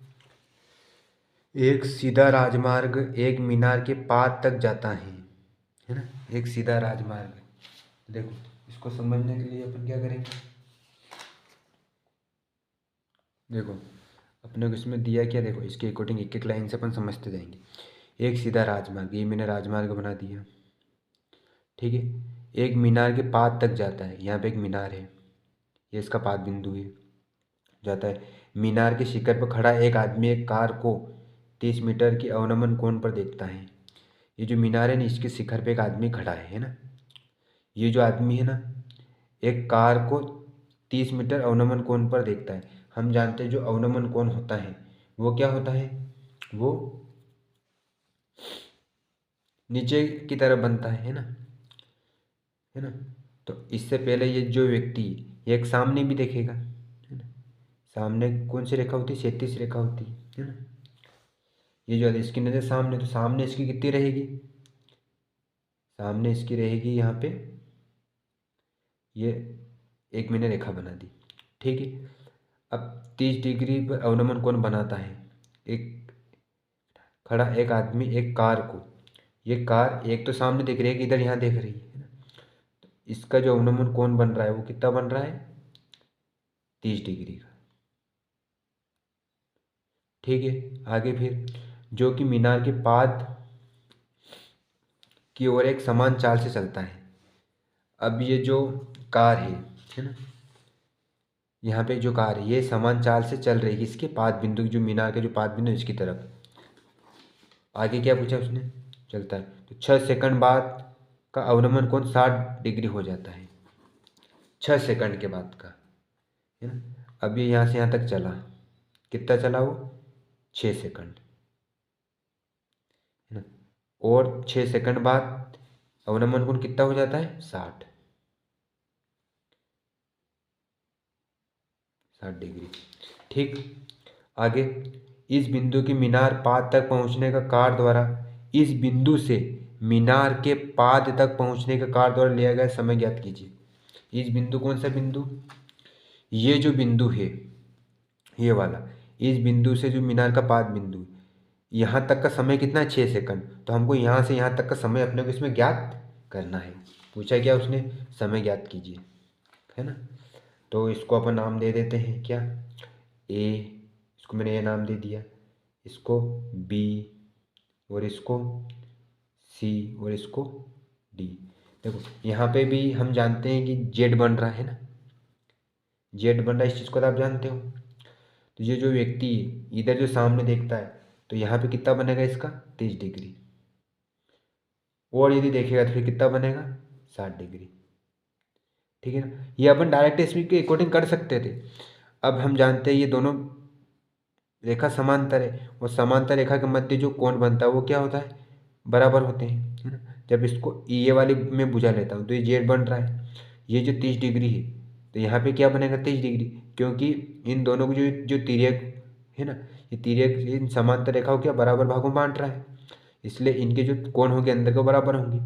एक सीधा राजमार्ग एक मीनार के पार तक जाता है ना। एक सीधा राजमार्ग, देखो इसको समझने के लिए अपन क्या करेंगे, देखो अपने को इसमें दिया क्या, देखो इसके अकॉर्डिंग एक एक लाइन से अपन समझते जाएंगे। एक सीधा राजमार्ग, ये मैंने राजमार्ग बना दिया, ठीक है। एक मीनार के पाद तक जाता है, यहाँ पे एक मीनार है, ये इसका पाद बिंदु है, जाता है। मीनार के शिखर पर खड़ा एक आदमी एक कार को 30 मीटर की अवनमन कोण पर देखता है। ये जो मीनार है ना, इसके शिखर पे एक आदमी खड़ा है ना। ये जो आदमी है ना, एक कार को 30 मीटर अवनमन कोण पर देखता है। हम जानते हैं जो अवनमन कोण होता है वो क्या होता है, वो नीचे की तरफ बनता है ना। तो इससे पहले ये जो व्यक्ति एक सामने भी देखेगा है ना। सामने कौन सी रेखा होती है, क्षैतिज रेखा होती है ना। ये जो है इसकी नज़र सामने, तो सामने इसकी कितनी रहेगी, सामने इसकी रहेगी यहाँ पे, ये एक मैंने रेखा बना दी, ठीक है। अब 30 डिग्री पर अवनमन कोण बनाता है एक खड़ा एक आदमी एक कार को, ये कार एक तो सामने दिख रही है कि इधर यहाँ देख रही है ना। तो इसका जो अवनमन कोण बन रहा है वो कितना बन रहा है 30 डिग्री का, ठीक है। आगे फिर जो कि मीनार के पाद की ओर एक समान चाल से चलता है। अब ये जो कार है ना, यहाँ पे जो कार है ये समान चाल से चल रही है इसके पाद बिंदु, जो मीनार के जो पाद बिंदु है इसकी तरफ। आगे क्या पूछा उसने, चलता है। तो 6 सेकंड बाद का अवनमन कोण 60 डिग्री हो जाता है, 6 सेकंड के बाद का, है ना। अब ये यहाँ से यहाँ तक चला, कितना चला वो, 6 सेकंड, है ना। और 6 सेकंड बाद अवनमन कोण कितना हो जाता है, 60 डिग्री। ठीक, आगे, इस बिंदु की मीनार पाद तक पहुंचने का कार द्वारा, इस बिंदु से मीनार के पाद तक पहुंचने का कार द्वारा लिया गया समय ज्ञात कीजिए। इस बिंदु, कौन सा बिंदु, ये जो बिंदु है, ये वाला, इस बिंदु से जो मीनार का पाद बिंदु, यहाँ तक का समय कितना है, 6 सेकंड। तो हमको यहाँ से यहाँ तक का समय अपने को इसमें ज्ञात करना है। पूछा क्या उसने, समय ज्ञात कीजिए, है ना। तो इसको अपन नाम दे देते हैं क्या, ए, इसको मैंने ए नाम दे दिया, इसको बी, और इसको सी, और इसको डी। देखो यहाँ पे भी हम जानते हैं कि जेड बन रहा है ना, जेड बन रहा है, इस चीज़ को तो आप जानते हो। तो ये जो व्यक्ति इधर जो सामने देखता है, तो यहाँ पे कितना बनेगा इसका, 30 डिग्री, और यदि देखेगा तो फिर कितना बनेगा, 60 डिग्री। ठीक है ना। ये अपन डायरेक्ट इसमें के अकॉर्डिंग कर सकते थे। अब हम जानते हैं ये दोनों रेखा समांतर है, और समांतर रेखा के मध्य जो कोण बनता है वो क्या होता है, बराबर होते हैं, है ना। जब इसको ये वाली में बुझा लेता हूँ तो ये जेड बन रहा है, ये जो 30 डिग्री है, तो यहाँ पे क्या बनेगा, 30 डिग्री, क्योंकि इन दोनों को जो जो तिर्यक है ना, ये तिर्यक इन समांतर रेखाओं क्या बराबर भागों में बांट रहा है, इसलिए इनके जो कोण होंगे अंदर को बराबर होंगे।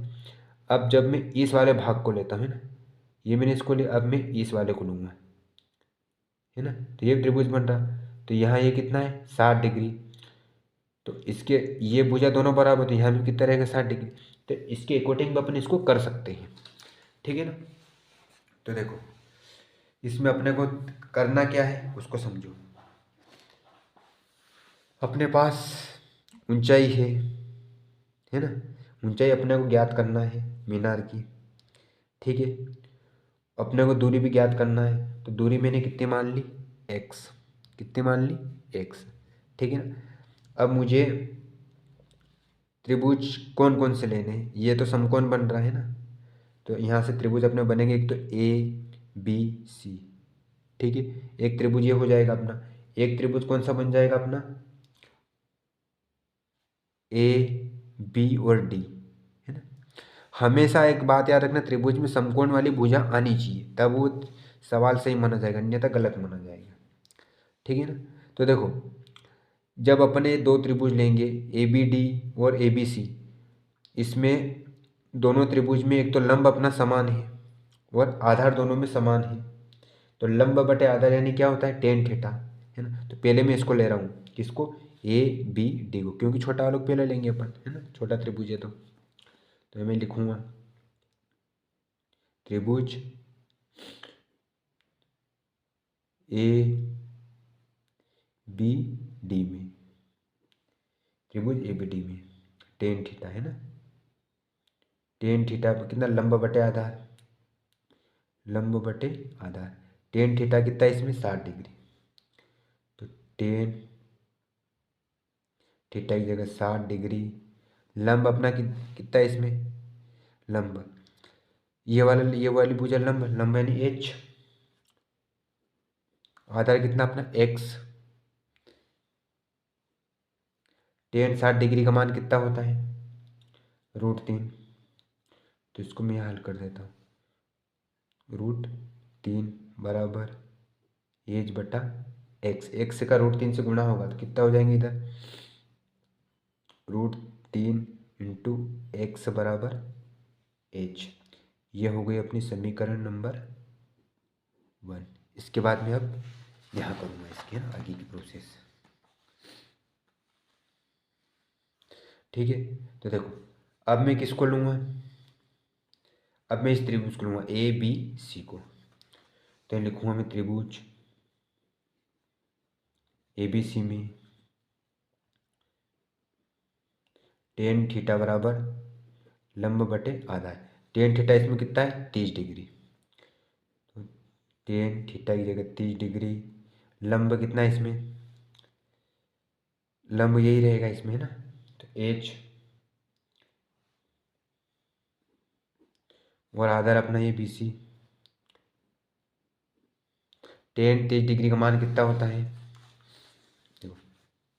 अब जब मैं इस वाले भाग को लेता हूँ, है ना, ये मैंने इसको लिया, अब मैं इस वाले को लूँगा, है ना, तो ये त्रिभुज बन रहा। तो यहाँ ये कितना है, 60 डिग्री, तो इसके ये भुजा दोनों बराबर, तो यहाँ भी कितना रहेगा, 60 डिग्री। तो इसके अकॉर्डिंग अपन इसको कर सकते हैं, ठीक है ना। तो देखो इसमें अपने को करना क्या है उसको समझो। अपने पास ऊंचाई है ना, ऊंचाई अपने को ज्ञात करना है मीनार की, ठीक है। अपने को दूरी भी ज्ञात करना है, तो दूरी मैंने कितनी मान ली, x, कितनी मान ली, x, ठीक है ना। अब मुझे त्रिभुज कौन कौन से लेने हैं, ये तो समकोण बन रहा है ना, तो यहाँ से त्रिभुज अपने बनेंगे, एक तो ए बी सी, ठीक है। एक त्रिभुज ये हो जाएगा अपना, एक त्रिभुज कौन सा बन जाएगा अपना, ए बी और डी, है ना। हमेशा एक बात याद रखना, त्रिभुज में समकोण वाली भुजा आनी चाहिए, तब वो सवाल सही माना जाएगा, अन्यथा गलत माना जाएगा, ठीक है ना। तो देखो जब अपने दो त्रिभुज लेंगे, ए बी डी और ए बी सी, इसमें दोनों त्रिभुज में एक तो लंब अपना समान है और आधार दोनों में समान है, तो लंब बटे आधार यानी क्या होता है, टेन थीटा, है ना। तो पहले मैं इसको ले रहा हूँ, किसको, ए बी डी को, क्योंकि छोटा वालों को पहले लेंगे अपन, है ना, छोटा त्रिभुज है तो मैं लिखूँगा त्रिभुज ए बी डी में, त्रिभुज ए बी डी में टेन थीटा, है ना, टेन थीटा कितना, लंब बटे आधार, लंब बटे आधार, टेन थीटा कितना है इसमें, 60 डिग्री, तो टेन थीटा की जगह 60 डिग्री, लंब अपना कितना है इसमें, लंब ये वाली भुजा लंब, लंब यानी एच, आधार कितना अपना एक्स, टेन 60 डिग्री का मान कितना होता है, √3, तो इसको मैं यहाँ हल कर देता हूँ, √3 बराबर एच बटा एक्स, एक्स का √3 से गुणा होगा तो कितना हो जाएंगे इधर, √3 इंटू एक्स बराबर एच। ये हो गई अपनी समीकरण नंबर 1। इसके बाद में अब यहाँ करूँगा इसकी, है ना, आगे की प्रोसेस, ठीक है। तो देखो अब मैं किसको लूँगा, अब मैं इस त्रिभुज को लूँगा ए बी सी को, तो लिखूँगा मैं त्रिभुज ए बी सी में टेन थीटा बराबर लंब बटे आधार, टेन थीटा इसमें कितना है, 30 डिग्री, तो टेन थीटा की जगह 30 डिग्री, लंब कितना है इसमें, लंब यही रहेगा इसमें, है ना, तो एच और आधार अपना ये BC। टेन 30 डिग्री का मान कितना होता है? देखो,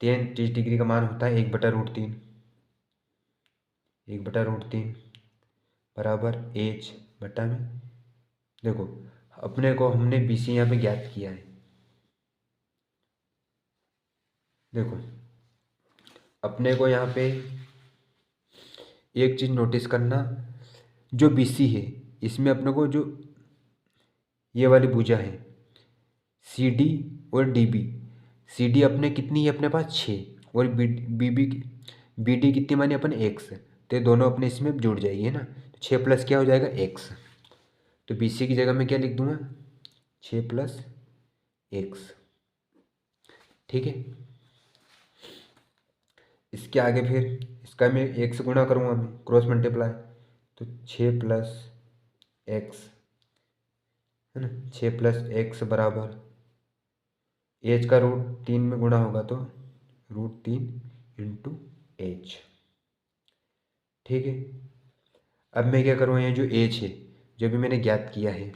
टेन 30 डिग्री का मान होता है 1/√3। 1/√3 बराबर H बटा में। देखो अपने को हमने BC यहाँ पे ज्ञात किया है। देखो अपने को यहाँ पे एक चीज़ नोटिस करना, जो BC है इसमें अपने को जो ये वाली भुजा है CD और DB। CD अपने कितनी है अपने पास 6 और BD कितनी मानी अपन X, तो ये दोनों अपने इसमें जुड़ जाएगी है ना। तो 6 प्लस क्या हो जाएगा X, तो BC की जगह मैं क्या लिख दूंगा 6 प्लस X। ठीक है, इसके आगे फिर इसका मैं 1 से गुणा करूँगा, मैं क्रॉस मल्टीप्लाई, तो 6 प्लस X है ना। 6 प्लस X बराबर H का √3 में गुणा होगा तो √3 इंटू H। ठीक है, अब मैं क्या करूँ, ये जो H है जो भी मैंने ज्ञात किया है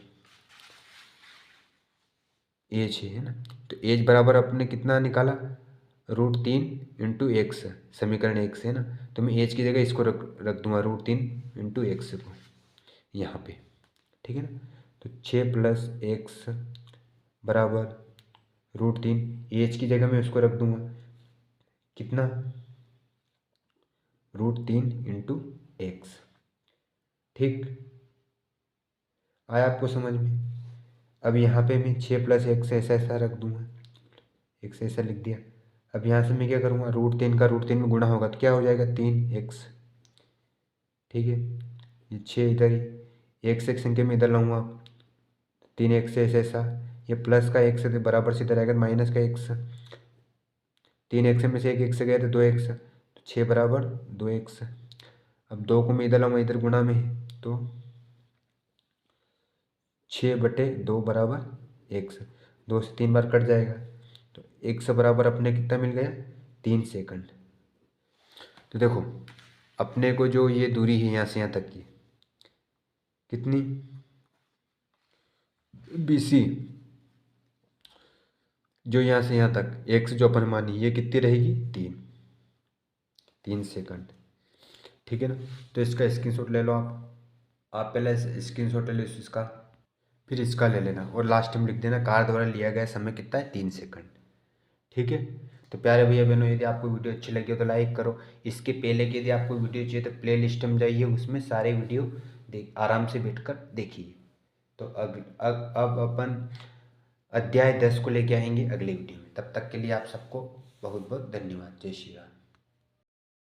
H है ना, तो H बराबर अपने कितना निकाला √3 इंटू X, समीकरण 1 से है ना। तो मैं H की जगह इसको रख दूंगा √3 इंटू X को यहाँ पे। ठीक है ना, तो 6 प्लस X बराबर √3, H की जगह मैं उसको रख दूंगा कितना √3 इंटू X। ठीक, आया आपको समझ में? अब यहाँ पे मैं 6 प्लस X ऐसा रख दूंगा, X ऐसा लिख दिया। अब यहाँ से मैं क्या करूँगा, √3 का √3 में गुणा होगा तो क्या हो जाएगा 3X। ठीक है, ये 6 इधर ही, एक से एक संख्या में इधर लाऊंगा, 3X ऐसा, ये प्लस का X है तो बराबर से इधर आएगा माइनस का X। 3X में से एक X गया तो 2X, तो 6 बराबर 2X। अब 2 को मैं इधर लाऊंगा, इधर गुणा में है तो 6/2 बराबर X। 2 से 3 बार कट जाएगा तो X बराबर अपने कितना मिल गया 3 सेकंड। तो देखो अपने को जो ये दूरी है यहाँ से यहाँ तक की कितनी BC, जो यहाँ से यहाँ तक X जो अपन मानी ये कितनी रहेगी 3 सेकंड। ठीक है ना, तो इसका स्क्रीनशॉट ले लो आप पहले स्क्रीनशॉट ले लो इसका, फिर इसका ले लेना और लास्ट में लिख देना कार द्वारा लिया गया समय कितना है 3 सेकंड। ठीक है, तो प्यारे भैया बहनों यदि आपको वीडियो अच्छी लगी हो तो लाइक करो। इसके पहले की यदि आपको वीडियो चाहिए तो प्ले लिस्ट में जाइए, उसमें सारे वीडियो देख आराम से बैठकर देखिए। तो अब अपन अध्याय 10 को लेके आएंगे अगले वीडियो में। तब तक के लिए आप सबको बहुत बहुत धन्यवाद। जय श्री राम।